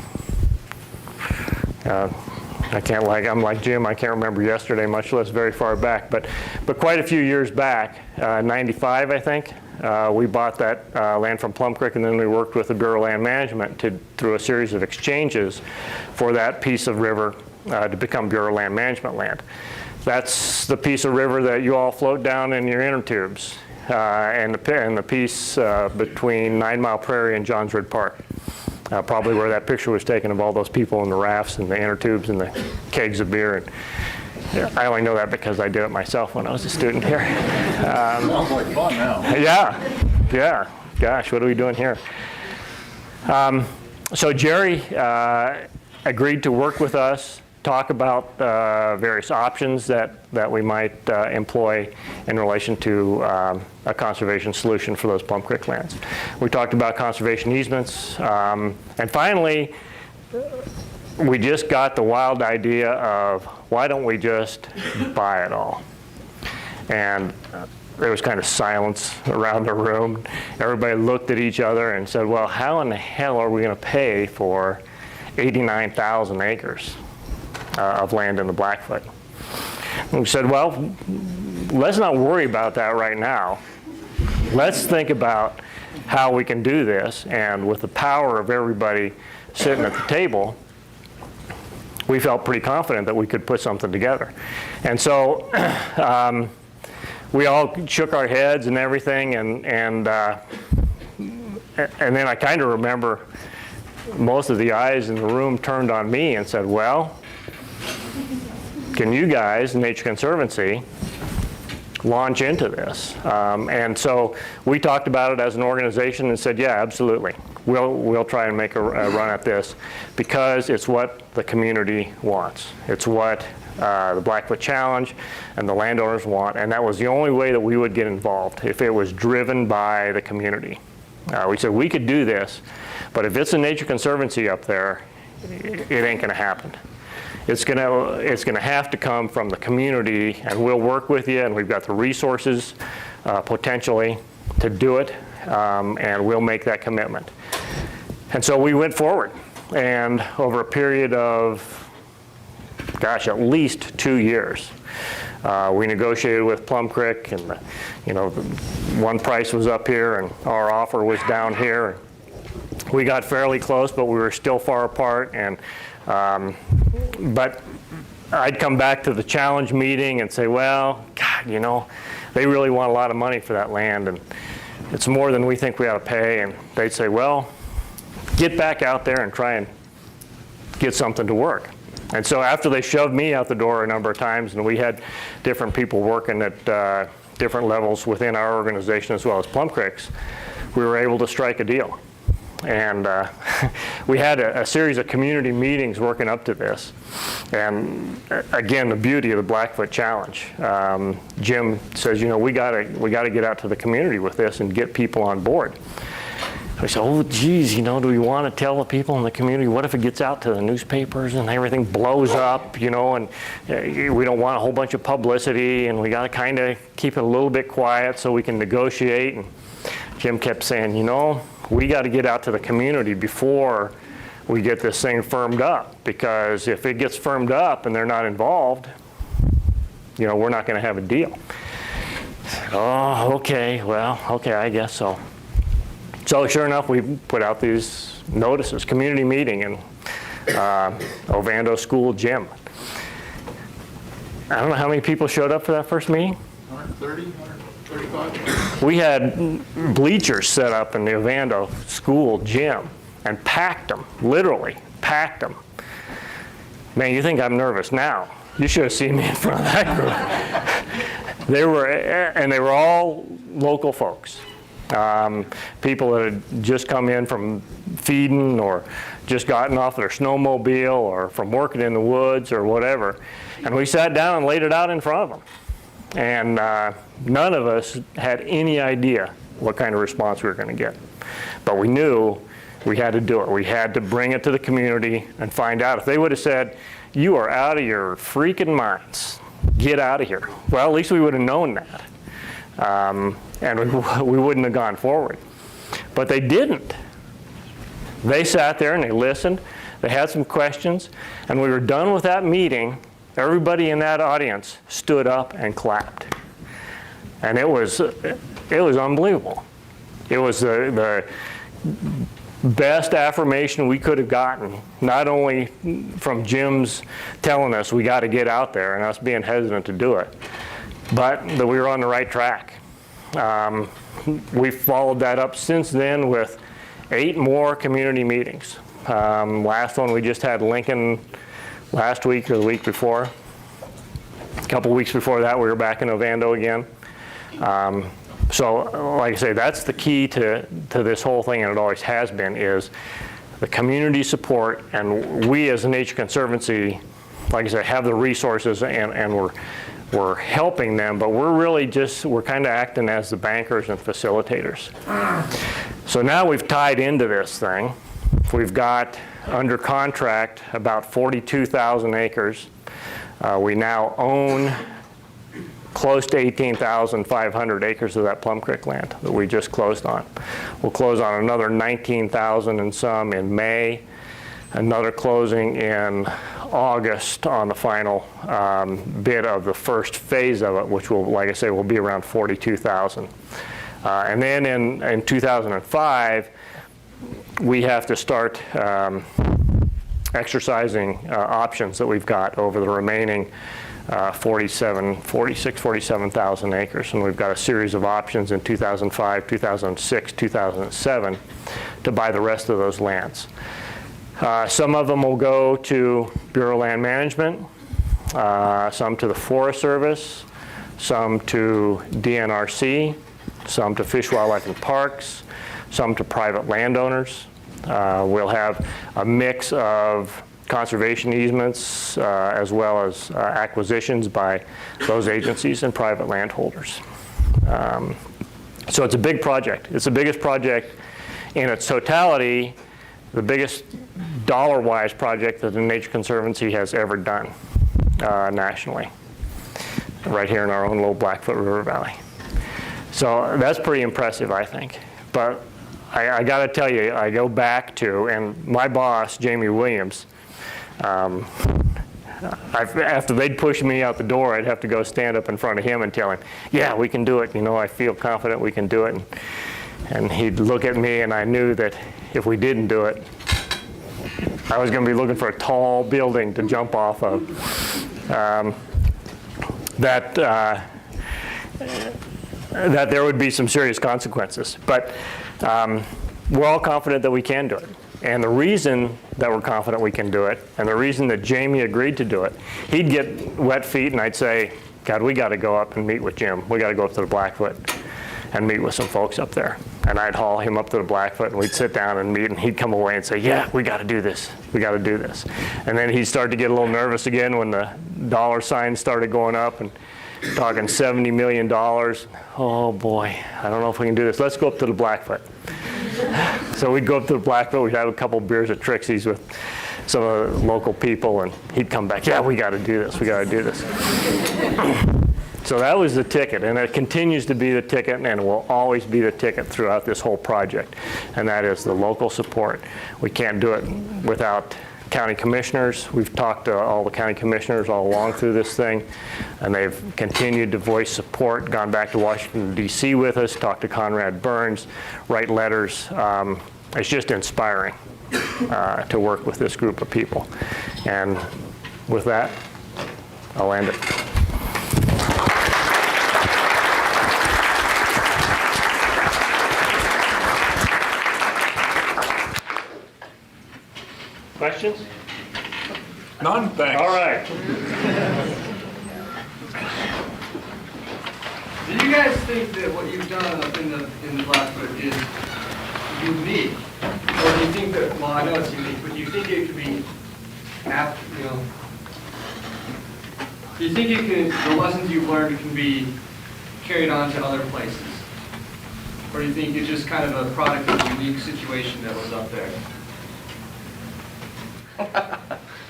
like Jim, I can't remember yesterday, much less very far back, but quite a few years back, 95 I think, we bought that land from Plum Creek, and then we worked with the Bureau of Land Management through a series of exchanges for that piece of river to become Bureau of Land Management land. That's the piece of river that you all float down in your inner tubes, and the piece between 9 Mile Prairie and Johnsrud Park. Probably where that picture was taken of all those people in the rafts and the inner tubes and the kegs of beer. And yeah, I only know that because I did it myself when I was a student here. Sounds like fun now. Yeah. Gosh, what are we doing here? So Jerry agreed to work with us, talk about various options that we might employ in relation to a conservation solution for those Plum Creek lands. We talked about conservation easements, and finally, we just got the wild idea of, why don't we just buy it all? And there was kind of silence around the room. Everybody looked at each other and said, well, how in the hell are we going to pay for 89,000 acres of land in the Blackfoot? And we said, well, let's not worry about that right now. Let's think about how we can do this, and with the power of everybody sitting at the table, we felt pretty confident that we could put something together. And so we all shook our heads and everything, and then I kind of remember most of the eyes in the room turned on me and said, well, can you guys, Nature Conservancy, launch into this? And so we talked about it as an organization and said, yeah, absolutely. We'll try and make a run at this, because it's what the community wants. It's what the Blackfoot Challenge and the landowners want, and that was the only way that we would get involved, if it was driven by the community. We said we could do this, but if it's a Nature Conservancy up there, it ain't going to happen. It's gonna have to come from the community, and we'll work with you, and we've got the resources potentially to do it, and we'll make that commitment. And so we went forward, and over a period of, gosh, at least 2 years, we negotiated with Plum Creek, and one price was up here and our offer was down here. We got fairly close, but we were still far apart, and but I'd come back to the challenge meeting and say, well, God, they really want a lot of money for that land, and it's more than we think we ought to pay. And they'd say, well, get back out there and try and get something to work. And so after they shoved me out the door a number of times, and we had different people working at different levels within our organization as well as Plum Creek's, we were able to strike a deal. And we had a series of community meetings working up to this. And again, the beauty of the Blackfoot Challenge. Jim says, we gotta get out to the community with this and get people on board. I said, oh geez, do we want to tell the people in the community? What if it gets out to the newspapers and everything blows up, and we don't want a whole bunch of publicity, and we got to kind of keep it a little bit quiet so we can negotiate. And Jim kept saying, we got to get out to the community before we get this thing firmed up, because if it gets firmed up and they're not involved, we're not going to have a deal. Oh, okay, well, okay, I guess so. So sure enough, we put out these notices, community meeting in Ovando School gym. I don't know how many people showed up for that first meeting. 130, 135? We had bleachers set up in the Ovando school gym and packed them, literally packed them. Man, you think I'm nervous now. You should have seen me in front of that group. They were all local folks. People that had just come in from feeding or just gotten off their snowmobile or from working in the woods or whatever. And we sat down and laid it out in front of them. And none of us had any idea what kind of response we were going to get. But we knew we had to do it. We had to bring it to the community and find out. If they would have said, "You are out of your freaking minds, get out of here," well, at least we would have known that. And we wouldn't have gone forward. But they didn't. They sat there and they listened. They had some questions. And we were done with that meeting. Everybody in that audience stood up and clapped. And it was unbelievable. It was the best affirmation we could have gotten, not only from Jim's telling us we got to get out there and us being hesitant to do it, but that we were on the right track. We followed that up since then with 8 more community meetings. Last one we just had Lincoln last week or the week before. A couple weeks before that we were back in Ovando again. So like I say, that's the key to this whole thing, and it always has been, is the community support. And we as a Nature Conservancy, like I said, have the resources and we're helping them, but we're kind of acting as the bankers and facilitators. So now we've tied into this thing. We've got under contract about 42,000 acres. We now own close to 18,500 acres of that Plum Creek land that we just closed on. We'll close on another 19,000 and some in May, another closing in August on the final bit of the first phase of it, which will, like I say, will be around 42,000. And then in 2005, we have to start exercising options that we've got over the remaining 47,000 acres. And we've got a series of options in 2005, 2006, 2007 to buy the rest of those lands. Some of them will go to Bureau of Land Management, some to the Forest Service, some to DNRC, some to Fish, Wildlife, and Parks, some to private landowners. We'll have a mix of conservation easements as well as acquisitions by those agencies and private landholders. So it's a big project. It's the biggest project in its totality, the biggest dollar-wise project that the Nature Conservancy has ever done nationally, right here in our own little Blackfoot River Valley. So that's pretty impressive, I think. But I got to tell you, I go back to, and my boss, Jamie Williams, after they'd push me out the door, I'd have to go stand up in front of him and tell him, "Yeah, we can do it. You know, I feel confident we can do it." And he'd look at me, and I knew that if we didn't do it, I was going to be looking for a tall building to jump off of. That there would be some serious consequences. But we're all confident that we can do it. And the reason that we're confident we can do it, and the reason that Jamie agreed to do it, he'd get wet feet and I'd say, "God, we got to go up and meet with Jim. We got to go up to the Blackfoot and meet with some folks up there." And I'd haul him up to the Blackfoot and we'd sit down and meet, and he'd come away and say, "Yeah, we got to do this. We got to do this." And then he'd start to get a little nervous again when the dollar signs started going up and talking $70 million. Oh boy, I don't know if we can do this. Let's go up to the Blackfoot. So we'd go up to the Blackfoot, we'd have a couple beers at Trixie's with some of the local people, and he'd come back, "Yeah, we got to do this, we got to do this." So that was the ticket, and it continues to be the ticket, and it will always be the ticket throughout this whole project, and that is the local support. We can't do it without county commissioners. We've talked to all the county commissioners all along through this thing, and they've continued to voice support, gone back to Washington, D.C. with us, talked to Conrad Burns, write letters. It's just inspiring to work with this group of people. And with that, I'll end it. questions? None, thanks. All right. Do you guys think that what you've done up in the Blackfoot is unique? Or do you think that, well, I know it's unique, but do you think it could be, do you think the lessons you've learned can be carried on to other places? Or do you think it's just kind of a product of a unique situation that was up there?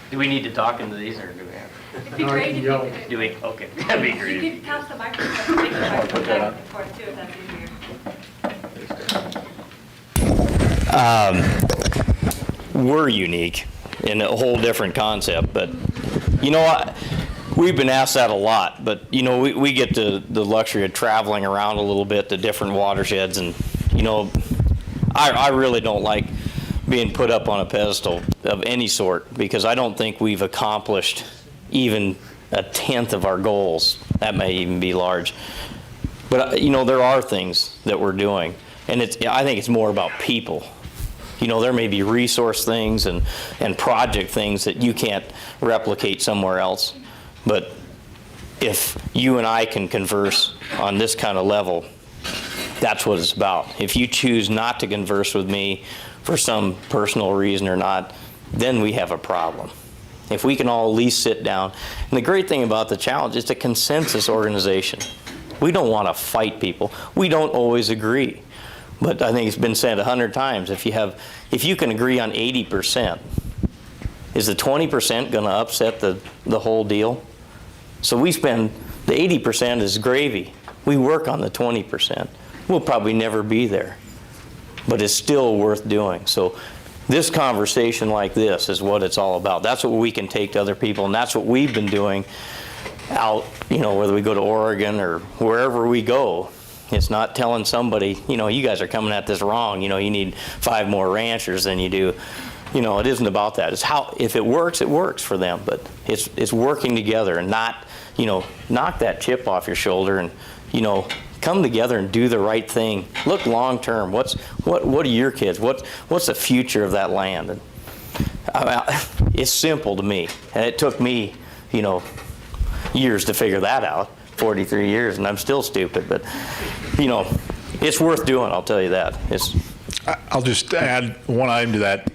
Do we need to talk into these, or do we have? It'd be great if you could. Do we? Okay, that'd be You great. could pass the microphone, take the microphone back and forth too, if that's easier. We're unique in a whole different concept, but you know what? We've been asked that a lot, but you know, we get the luxury of traveling around a little bit to different watersheds, and you know, I really don't like being put up on a pedestal of any sort, because I don't think we've accomplished even a tenth of our goals. That may even be large. But you know, there are things that we're doing, and I think it's more about people. You know, there may be resource things and project things that you can't replicate somewhere else. But if you and I can converse on this kind of level, that's what it's about. If you choose not to converse with me for some personal reason or not, then we have a problem. If we can all at least sit down. And the great thing about the challenge is it's a consensus organization. We don't want to fight people. We don't always agree. But I think it's been said 100 times, if you can agree on 80%, is the 20% going to upset the whole deal? So we spend, the 80% is gravy. We work on the 20%. We'll probably never be there, but it's still worth doing. So this conversation like this is what it's all about. That's what we can take to other people, and that's what we've been doing out, you know, whether we go to Oregon or wherever we go. It's not telling somebody, you know, you guys are coming at this wrong. You know, you need 5 more ranchers than you do. You know, it isn't about that. It's how, if it works for them. But it's working together and not, you know, knock that chip off your shoulder and, you know, come together and do the right thing. Look long term. What are your kids? What's the future of that land? And it's simple to me, and it took me, you know, years to figure that out. 43 years, and I'm still stupid. But you know, it's worth doing. I'll tell you that. I'll just add one item to that.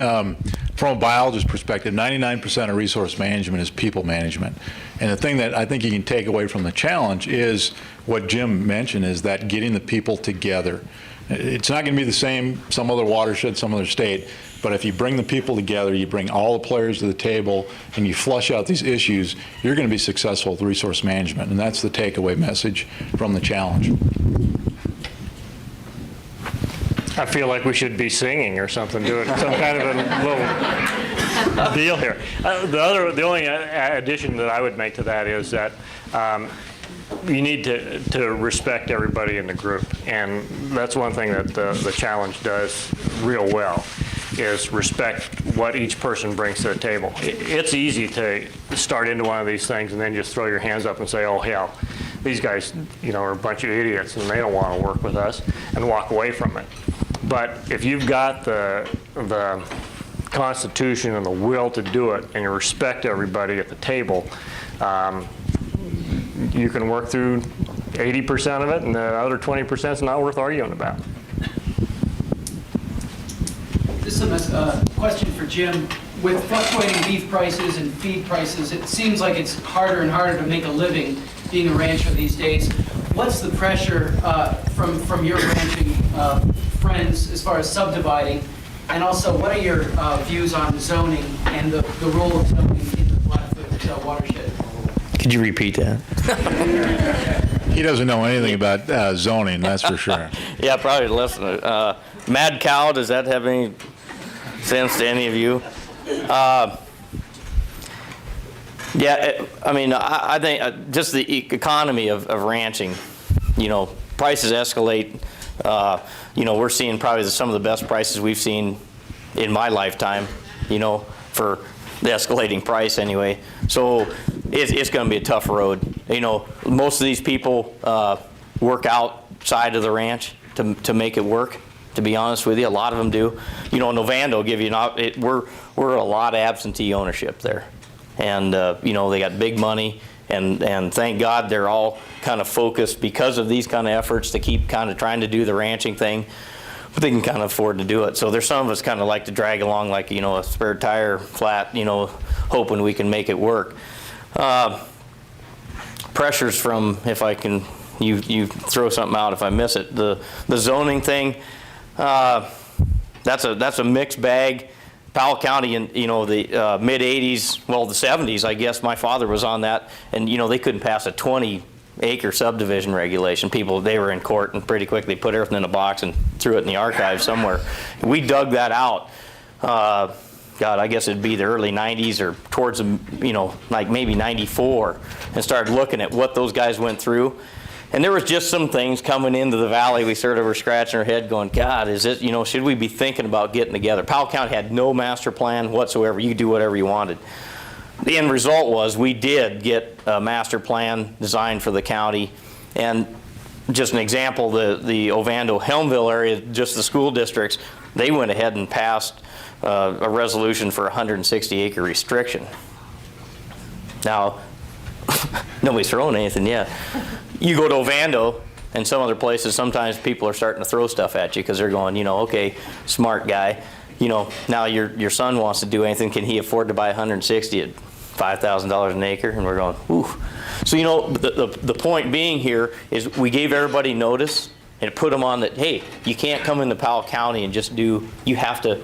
From a biologist perspective, 99% of resource management is people management. And the thing that I think you can take away from the challenge is what Jim mentioned, is that getting the people together. It's not going to be the same some other watershed, some other state, but if you bring the people together, you bring all the players to the table, and you flush out these issues, you're going to be successful with resource management. And that's the takeaway message from the challenge. I feel like we should be singing or something, doing some kind of a little deal here. The only addition that I would make to that is that you need to respect everybody in the group, and that's one thing that the challenge does real well, is respect what each person brings to the table. It's easy to start into one of these things and then just throw your hands up and say, oh hell, these guys, you know, are a bunch of idiots and they don't want to work with us, and walk away from it. But if you've got the constitution and the will to do it, and you respect everybody at the table, you can work through 80% of it, and the other 20% is not worth arguing about. This is a question for Jim. With fluctuating beef prices and feed prices, it seems like it's harder and harder to make a living being a rancher these days. What's the pressure from your ranching friends as far as subdividing? And also, what are your views on zoning and the role of zoning in the Blackfoot watershed? Could you repeat that? He doesn't know anything about zoning, that's for sure. Yeah, probably less than Mad Cow, does that have any sense to any of you? Yeah, I mean, I think just the economy of ranching, you know, prices escalate. You know, we're seeing probably some of the best prices we've seen in my lifetime, you know, for the escalating price anyway. So it's going to be a tough road. You know, most of these people work outside of the ranch to make it work, to be honest with you. A lot of them do. You know, Novando will give you we're a lot of absentee ownership there. And, you know, they got big money, and thank God they're all kind of focused because of these kind of efforts to keep kind of trying to do the ranching thing, but they can kind of afford to do it. So there's some of us kind of like to drag along like, you know, a spare tire flat, you know, hoping we can make it work. Pressures from, if I can, you throw something out if I miss it. The zoning thing, that's a mixed bag. Powell County in, you know, the mid 80s, well, the 70s, I guess my father was on that, and, you know, they couldn't pass a 20-acre subdivision regulation. People, they were in court and pretty quickly put everything in a box and threw it in the archives somewhere. We dug that out. God, I guess it'd be the early 90s or towards, you know, like maybe 94, and started looking at what those guys went through. And there was just some things coming into the valley. We sort of were scratching our head going, God, is it, you know, should we be thinking about getting together? Powell County had no master plan whatsoever. You could do whatever you wanted. The end result was we did get a master plan designed for the county. And just an example, the Ovando Helmville area, just the school districts, they went ahead and passed a resolution for a 160-acre restriction. Now, nobody's throwing anything yet. You go to Ovando and some other places, sometimes people are starting to throw stuff at you because they're going, you know, okay, smart guy, you know, now your son wants to do anything, can he afford to buy 160 at $5,000 an acre? And we're going, ooh. So, you know, the point being here is we gave everybody notice and put them on that, hey, you can't come into Powell County and just do, you have to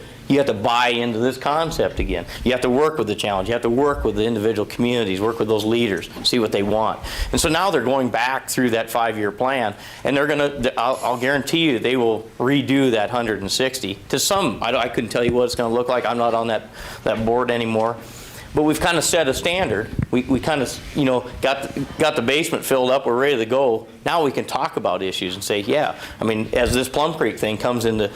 buy into this concept again. You have to work with the challenge. You have to work with the individual communities, work with those leaders, see what they want. And so now they're going back through that 5-year plan, and they're going to, I'll guarantee you, they will redo that 160 to some, I couldn't tell you what it's going to look like. I'm not on that board anymore. But we've kind of set a standard. We kind of, you know, got the basement filled up. We're ready to go. Now we can talk about issues and say, yeah. I mean, as this Plum Creek thing comes into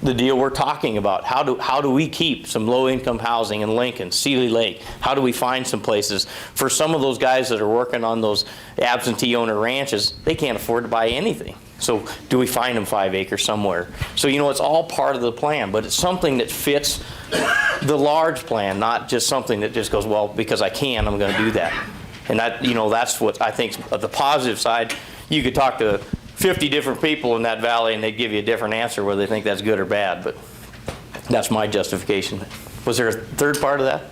the deal we're talking about, how do we keep some low-income housing in Lincoln, Seeley Lake? How do we find some places for some of those guys that are working on those absentee owner ranches? They can't afford to buy anything. So do we find them 5 acres somewhere? So, you know, it's all part of the plan, but it's something that fits the large plan, not just something that just goes, well, because I can, I'm going to do that. And that, you know, that's what I think the positive side. You could talk to 50 different people in that valley and they'd give you a different answer whether they think that's good or bad, but that's my justification. Was there a third part of that?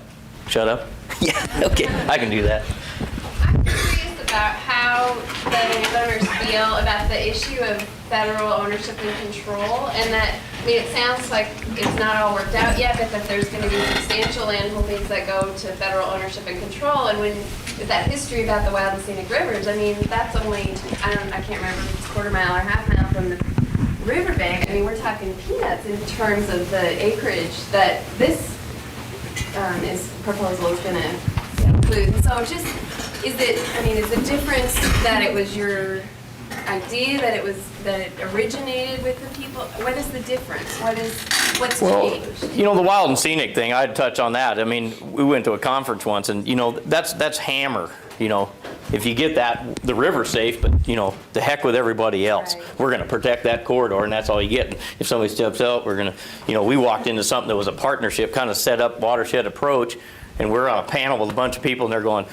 Shut up? Yeah, okay, I can do that. I'm curious about how the landowners feel about the issue of federal ownership and control, and that, I mean, it sounds like it's not all worked out yet, but that there's going to be substantial land holdings that go to federal ownership and control. And when with that history about the wild and scenic rivers, I mean, that's only, I can't remember if it's quarter mile or half mile from the riverbank. I mean, we're talking peanuts in terms of the acreage that this proposal is going to include. And so just, is the difference that it was your idea, that it originated with the people? What is the difference? What's changed? You know, the wild and scenic thing, I'd touch on that. I mean, we went to a conference once, and, you know, that's hammer. You know, if you get that, the river's safe, but, you know, the heck with everybody else. Right. We're going to protect that corridor, and that's all you get. And if somebody steps out, we're going to, you know, we walked into something that was a partnership, kind of set up watershed approach, and we're on a panel with a bunch of people, and they're going,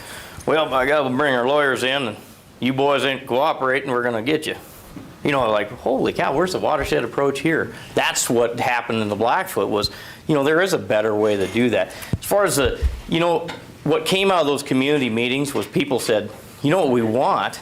well, my God, we'll bring our lawyers in, and you boys ain't cooperating, we're going to get you. You know, like, holy cow, where's the watershed approach here? That's what happened in the Blackfoot was, you know, there is a better way to do that. As far as the, you know, what came out of those community meetings was people said, you know what we want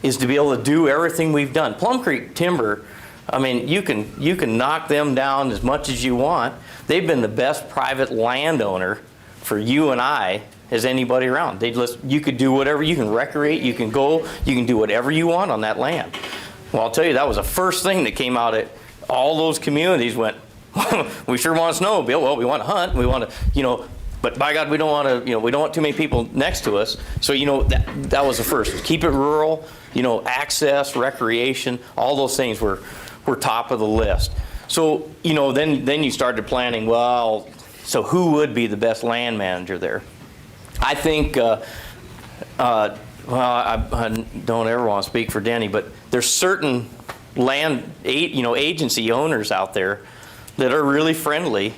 is to be able to do everything we've done. Plum Creek Timber, I mean, you can knock them down as much as you want. They've been the best private landowner for you and I as anybody around. You could do whatever, you can recreate, you can go, you can do whatever you want on that land. Well, I'll tell you, that was the first thing that came out of all those communities went, we sure want to snowmobile. Well, we want to hunt, we want to, you know, but by God, we don't want to, you know, we don't want too many people next to us. So, you know, that was the first. Keep it rural, you know, access, recreation, all those things were top of the list. So, you know, then you started planning, well, so who would be the best land manager there? I think, well, I don't ever want to speak for Denny, but there's certain land, you know, agency owners out there that are really friendly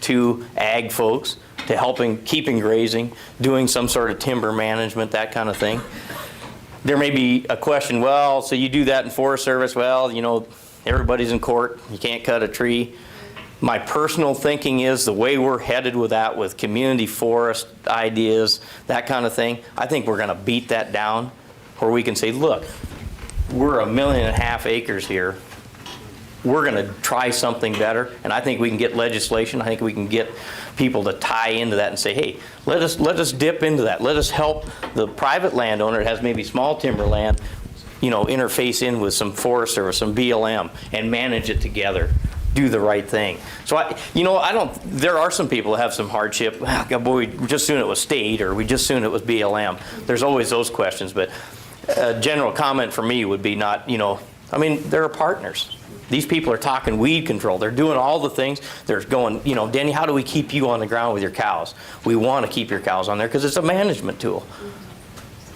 to ag folks, to helping, keeping grazing, doing some sort of timber management, that kind of thing. There may be a question, well, so you do that in Forest Service, well, you know, everybody's in court, you can't cut a tree. My personal thinking is the way we're headed with that, with community forest ideas, that kind of thing, I think we're gonna beat that down where we can say, look, we're 1.5 million acres here. We're gonna try something better, and I think we can get legislation. I think we can get people to tie into that and say, hey, let us dip into that. Let us help the private landowner that has maybe small timber land, you know, interface in with some Forest Service, some BLM, and manage it together. Do the right thing. So there are some people that have some hardship. Ah, God, boy, we just soon it was state, or we just soon it was BLM. There's always those questions, but a general comment for me would be not, you know, I mean, they're partners. These people are talking weed control. They're doing all the things. They're going, you know, Denny, how do we keep you on the ground with your cows? We want to keep your cows on there because it's a management tool.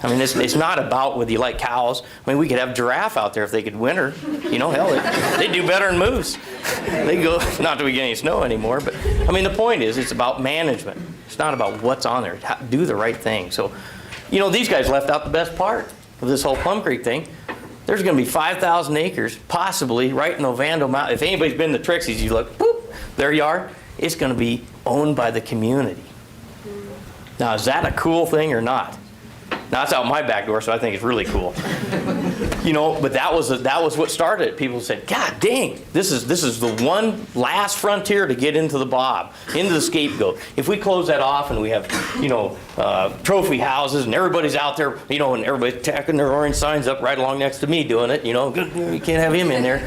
I mean, it's not about whether you like cows. I mean, we could have giraffe out there if they could winter. You know, hell, they do better than moose. They go, not that we get any snow anymore, but I mean, the point is it's about management. It's not about what's on there. Do the right thing. So, you know, these guys left out the best part of this whole Plum Creek thing. There's going to be 5,000 acres, possibly, right in Ovando Mountain. If anybody's been to Trixie's, you look, boop, their yard, it's going to be owned by the community. Now, is that a cool thing or not? Now, it's out my back door, so I think it's really cool. You know, but that was what started it. People said, God dang, this is the one last frontier to get into the Bob, into the scapegoat. If we close that off and we have, you know, trophy houses and everybody's out there, you know, and everybody's tacking their orange signs up right along next to me doing it, you know, you can't have him in there.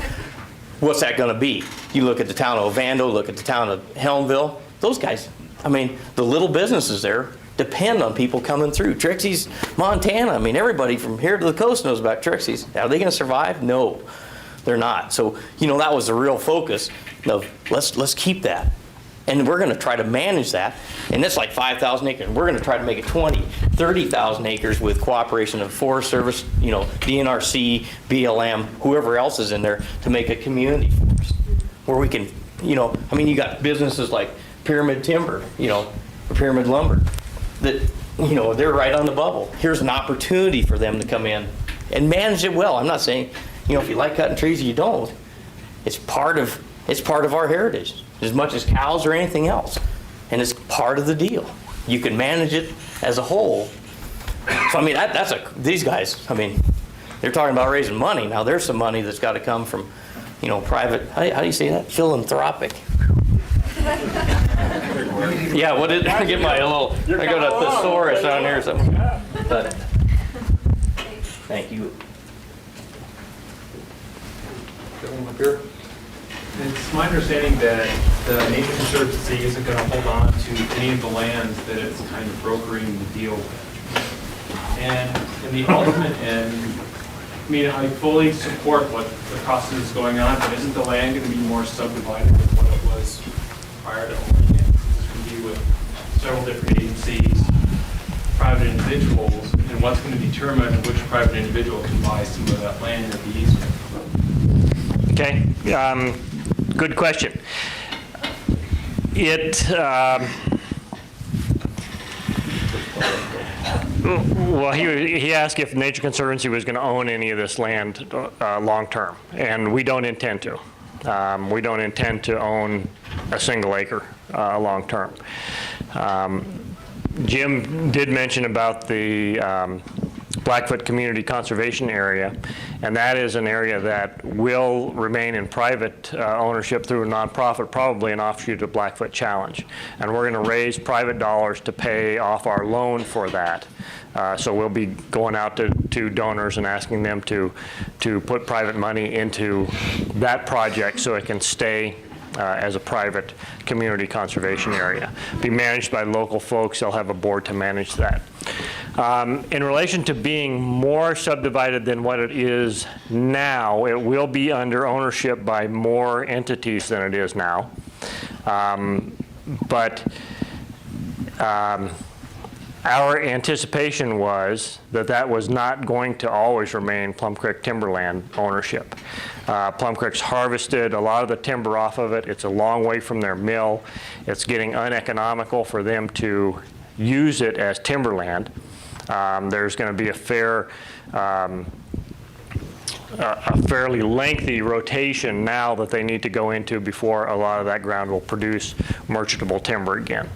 What's that going to be? You look at the town of Ovando, look at the town of Helmville. Those guys, I mean, the little businesses there depend on people coming through. Trixie's, Montana, I mean, everybody from here to the coast knows about Trixie's. Are they going to survive? No, they're not. So, you know, that was the real focus of let's keep that. And we're going to try to manage that. And it's like 5,000 acres. We're going to try to make it 20, 30,000 acres with cooperation of Forest Service, you know, DNRC, BLM, whoever else is in there to make a community forest where we can, you know, I mean, you got businesses like Pyramid Timber, you know, or Pyramid Lumber, that, you know, they're right on the bubble. Here's an opportunity for them to come in and manage it well. I'm not saying, you know, if you like cutting trees, you don't. It's part of our heritage as much as cows or anything else. And it's part of the deal. You can manage it as a whole. So, I mean, these guys, I mean, they're talking about raising money. Now, there's some money that's got to come from, you know, private, how do you say that? Philanthropic. Yeah, what did I get my little, I got a thesaurus down here or something. But, thank you. It's my understanding that the Nature Conservancy isn't going to hold on to any of the lands that it's kind of brokering the deal with. And in the ultimate end, I mean, I fully support what the process is going on, but isn't the land going to be more subdivided than what it was prior to owning it? It's going to be with several different agencies, private individuals, and what's going to determine which private individual can buy some of that land or the easement? Okay, good question. Well, he asked if Nature Conservancy was going to own any of this land long term, and we don't intend to. We don't intend to own a single acre long term. Jim did mention about the Blackfoot Community Conservation Area, and that is an area that will remain in private ownership through a nonprofit, probably an offshoot of Blackfoot Challenge. And we're going to raise private dollars to pay off our loan for that. So we'll be going out to donors and asking them to put private money into that project so it can stay as a private community conservation area. Be managed by local folks. They'll have a board to manage that. In relation to being more subdivided than what it is now, it will be under ownership by more entities than it is now. Our anticipation was that that was not going to always remain Plum Creek timberland ownership. Plum Creek's harvested a lot of the timber off of it. It's a long way from their mill. It's getting uneconomical for them to use it as timberland. There's going to be a fairly lengthy rotation now that they need to go into before a lot of that ground will produce merchantable timber again.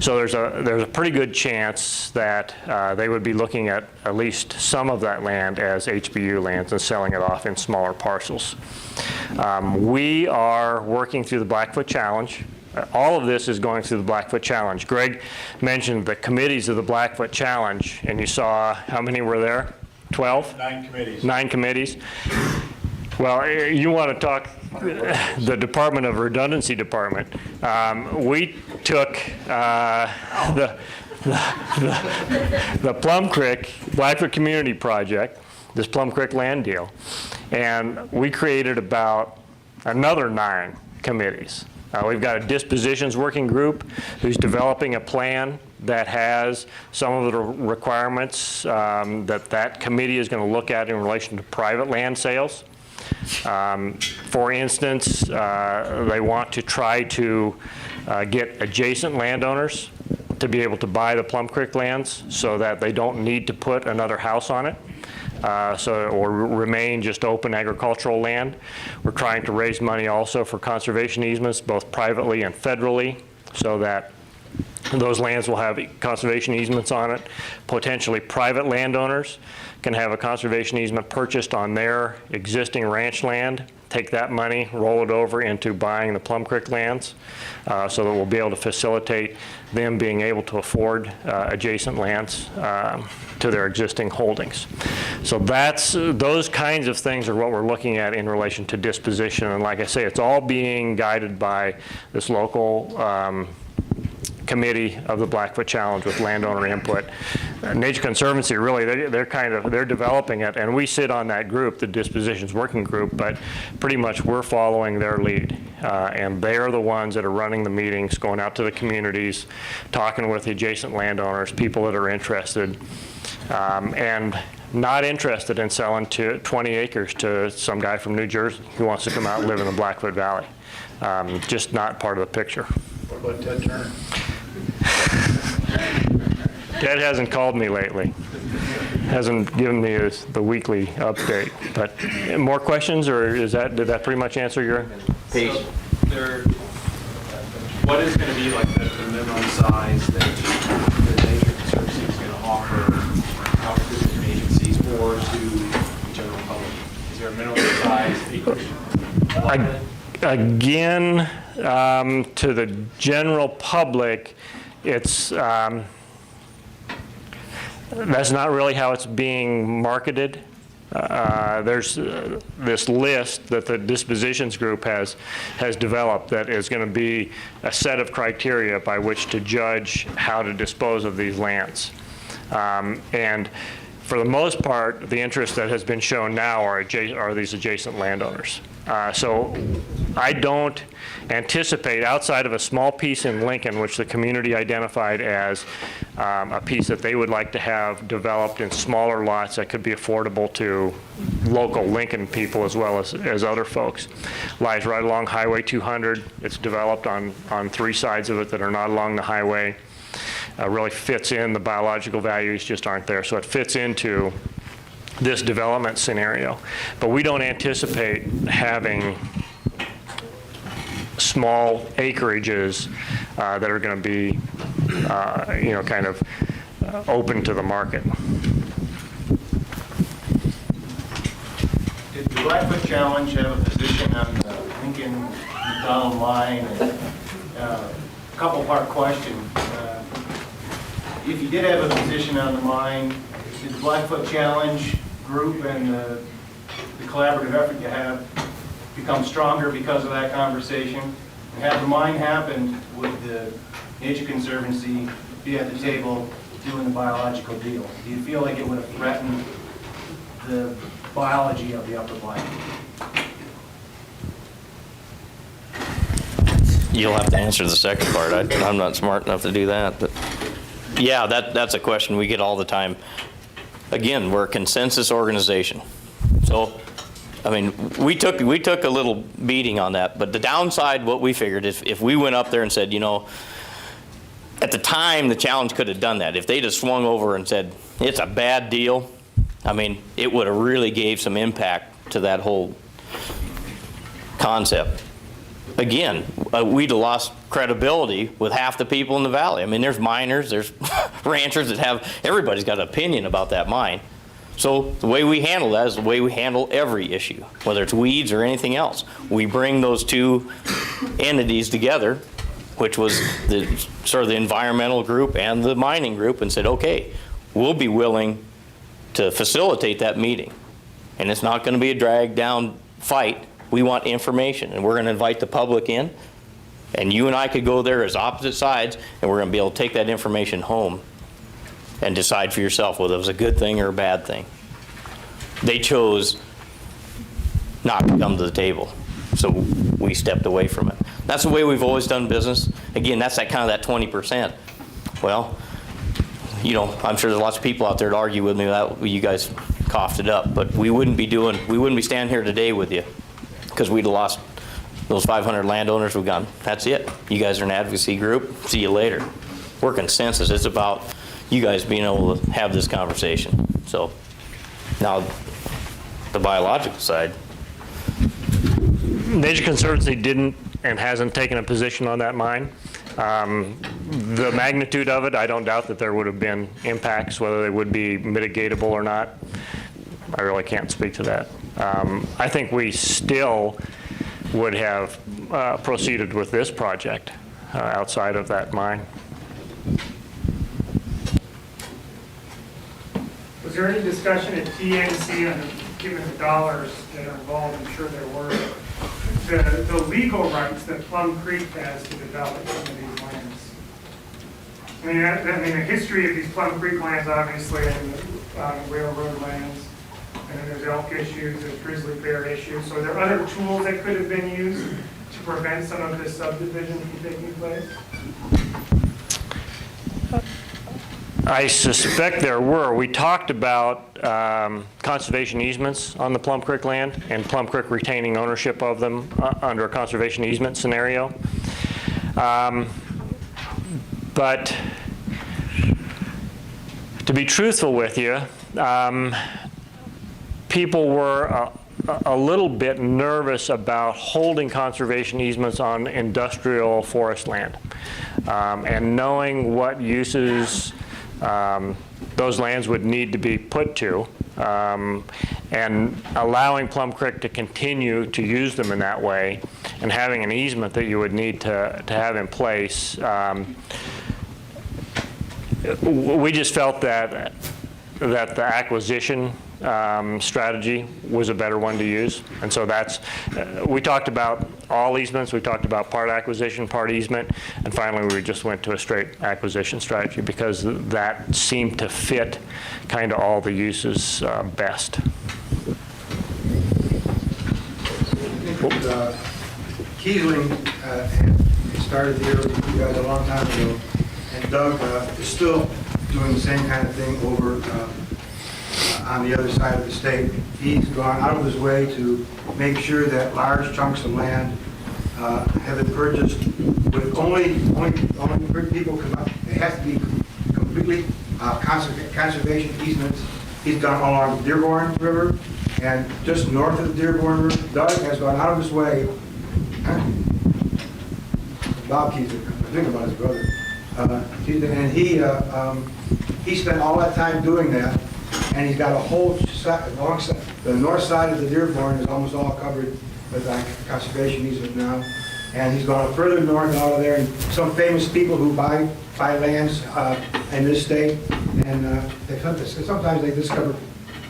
So there's a pretty good chance that they would be looking at least some of that land as HBU lands and selling it off in smaller parcels. We are working through the Blackfoot Challenge. All of this is going through the Blackfoot Challenge. Greg mentioned the committees of the Blackfoot Challenge, and you saw how many were there? 12? 9 committees. 9 committees. Well, you want to talk the Department of Redundancy Department. We took the Plum Creek Blackfoot Community Project, this Plum Creek land deal, and we created about another 9 committees. We've got a dispositions working group who's developing a plan that has some of the requirements that committee is going to look at in relation to private land sales. For instance, they want to try to get adjacent landowners to be able to buy the Plum Creek lands so that they don't need to put another house on it. Or remain just open agricultural land. We're trying to raise money also for conservation easements, both privately and federally, so that those lands will have conservation easements on it. Potentially private landowners can have a conservation easement purchased on their existing ranch land, take that money, roll it over into buying the Plum Creek lands, so that we'll be able to facilitate them being able to afford adjacent lands to their existing holdings. So those kinds of things are what we're looking at in relation to disposition. And like I say, it's all being guided by this local committee of the Blackfoot Challenge with landowner input. Nature Conservancy, really, they're developing it, and we sit on that group, the dispositions working group, but pretty much we're following their lead. And they're the ones that are running the meetings, going out to the communities, talking with the adjacent landowners, people that are interested, and not interested in selling 20 acres to some guy from New Jersey who wants to come out and live in the Blackfoot Valley. Just not part of the picture. What about Ted Turner? Ted hasn't called me lately. Hasn't given me the weekly update. But more questions, or did that pretty much answer your? So what is going to be like the minimum size that the Nature Conservancy is going to offer out to different agencies or to the general public? Is there a minimum size acreage? Again, to the general public, it's that's not really how it's being marketed. There's this list that the dispositions group has developed that is going to be a set of criteria by which to judge how to dispose of these lands. And for the most part, the interest that has been shown now are these adjacent landowners. So I don't anticipate, outside of a small piece in Lincoln, which the community identified as a piece that they would like to have developed in smaller lots that could be affordable to local Lincoln people as well as other folks. Lies right along Highway 200. It's developed on 3 sides of it that are not along the highway. Really fits in, the biological values just aren't there. So it fits into this development scenario. But we don't anticipate having small acreages that are going to be, kind of open to the market. Did the Blackfoot Challenge have a position on the Lincoln-McDonald line? A couple-part question. If you did have a position on the mine, did the Blackfoot Challenge group and the collaborative effort you have become stronger because of that conversation? And had the mine happened, would the Nature Conservancy be at the table doing the biological deal? Do you feel like it would have threatened the biology of the upper Blackfoot? You'll have to answer the second part. I'm not smart enough to do that. But Yeah, that's a question we get all the time. Again, we're a consensus organization. So, I mean, we took a little beating on that, but the downside, what we figured is if we went up there and said, you know, at the time, the challenge could have done that. If they'd have swung over and said, it's a bad deal, I mean, it would have really gave some impact to that whole concept. Again, we'd have lost credibility with half the people in the valley. I mean, there's miners, there's ranchers that have, everybody's got an opinion about that mine. So the way we handle that is the way we handle every issue, whether it's weeds or anything else. We bring those two entities together, which was the sort of the environmental group and the mining group, and said, okay, we'll be willing to facilitate that meeting. And it's not going to be a drag down fight. We want information, and we're going to invite the public in, and you and I could go there as opposite sides, and we're going to be able to take that information home and decide for yourself whether it was a good thing or a bad thing. They chose not to come to the table, so we stepped away from it. That's the way we've always done business. Again, that's that kind of that 20%. Well, you know, I'm sure there's lots of people out there to argue with me that you guys coughed it up, but we wouldn't be standing here today with you because we'd have lost those 500 landowners. We've gone, that's it. You guys are an advocacy group. See you later. We're consensus. It's about you guys being able to have this conversation. So now the biological side. Nature Conservancy didn't and hasn't taken a position on that mine. The magnitude of it, I don't doubt that there would have been impacts, whether they would be mitigatable or not. I really can't speak to that. I think we still would have proceeded with this project outside of that mine. Was there any discussion at TNC on, given the dollars that are involved, I'm sure there were, the legal rights that Plum Creek has to develop some of these lands? I mean, the history of these Plum Creek lands, obviously, and railroad lands, and then there's elk issues, there's grizzly bear issues. So are there other tools that could have been used to prevent some of this subdivision from taking place? I suspect there were. We talked about conservation easements on the Plum Creek land and Plum Creek retaining ownership of them under a conservation easement scenario. But to be truthful with you, people were a little bit nervous about holding conservation easements on industrial forest land and knowing what uses those lands would need to be put to, and allowing Plum Creek to continue to use them in that way, and having an easement that you would need to have in place. We just felt that the acquisition strategy was a better one to use, and so that's we talked about all easements, we talked about part acquisition, part easement, and finally we just went to a straight acquisition strategy because that seemed to fit kind of all the uses best. Keesling had started here with you guys a long time ago, and Doug is still doing the same kind of thing over on the other side of the state. He's gone out of his way to make sure that large chunks of land have been purchased with only people come up. It has to be completely conservation easements. He's gone along the Dearborn River and just north of the Dearborn River. Doug has gone out of his way. Bob Keesling, I think about his brother. And he spent all that time doing that. And he's got a whole side, the north side of the Dearborn is almost all covered with conservation easement now. And he's gone further north out of there, and some famous people who buy lands in this state, and sometimes they discover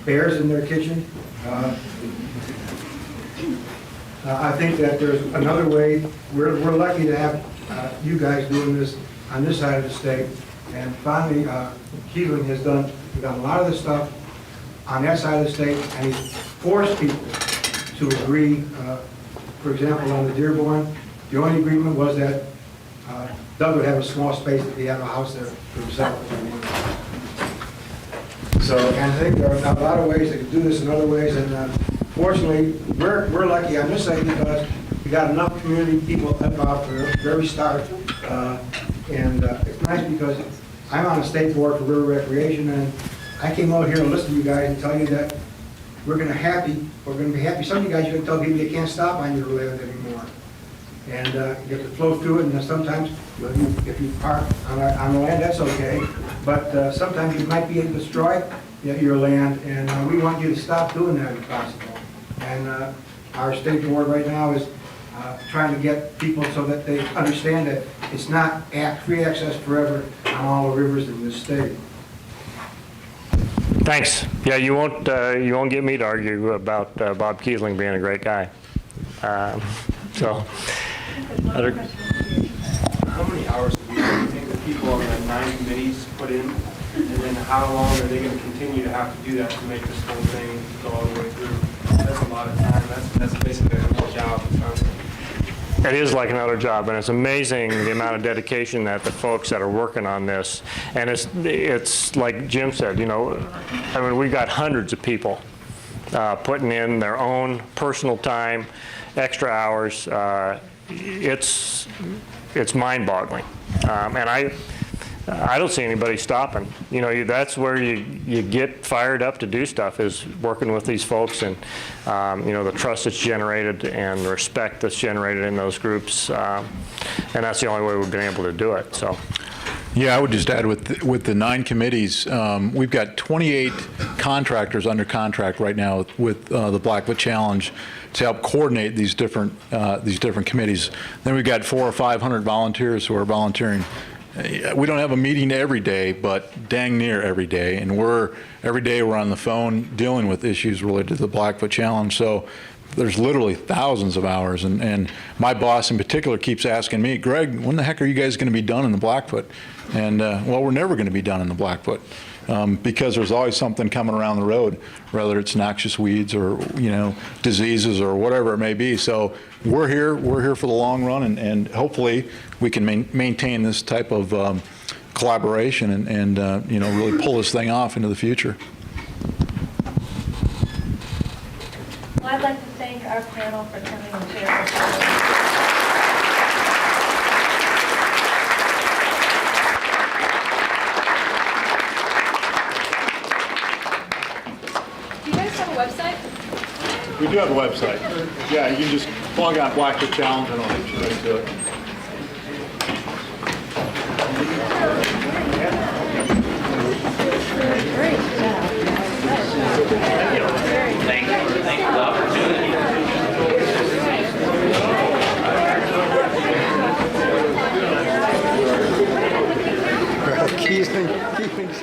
bears in their kitchen. I think that there's another way. We're lucky to have you guys doing this on this side of the state. And finally, Keesling has done a lot of this stuff on that side of the state, and he's forced people to agree. For example, on the Dearborn, the only agreement was that Doug would have a small space if he had a house there for himself. So, and I think there are a lot of ways they could do this in other ways, and fortunately, we're lucky on this side because we got enough community people involved from the very start. And it's nice because I'm on the state board for river recreation, and I came out here to listen to you guys and tell you that we're going to be happy. Some of you guys, you can tell people you can't stop on your land anymore. And you have to flow through it, and sometimes if you park on the land, that's okay. But sometimes you might be able to destroy your land, and we want you to stop doing that if possible. And our state board right now is trying to get people so that they understand that it's not free access forever on all the rivers in this state. Thanks. Yeah, you won't get me to argue about Bob Kiesling being a great guy. So, other. How many hours a week do you think the people on the 9 committees put in? And then how long are they going to continue to have to do that to make this whole thing go all the way through? That's a lot of time. That's basically a whole job. It is like another job, and it's amazing the amount of dedication that the folks that are working on this. And it's like Jim said, you know, I mean, we've got hundreds of people putting in their own personal time, extra hours. It's mind-boggling, and I don't see anybody stopping. You know, that's where you get fired up to do stuff, is working with these folks, and you know, the trust that's generated and the respect that's generated in those groups, and that's the only way we've been able to do it. So. Yeah, I would just add with the 9 committees, we've got 28 contractors under contract right now with the Blackfoot Challenge to help coordinate these different committees. Then we've got 400 or 500 volunteers who are volunteering. We don't have a meeting every day, but dang near every day, and every day we're on the phone dealing with issues related to the Blackfoot Challenge. So there's literally thousands of hours, and my boss in particular keeps asking me, Greg, when the heck are you guys going to be done in the Blackfoot? And well, we're never going to be done in the Blackfoot because there's always something coming around the road, whether it's noxious weeds or, you know, diseases or whatever it may be. So we're here for the long run, and hopefully we can maintain this type of collaboration and you know, really pull this thing off into the future. Well, I'd like to thank our panel for coming and sharing. We do have a website. Yeah, you can just plug on Blackfoot Challenge and it'll get you right to it. Great job. Thank you for the opportunity. Keith thinks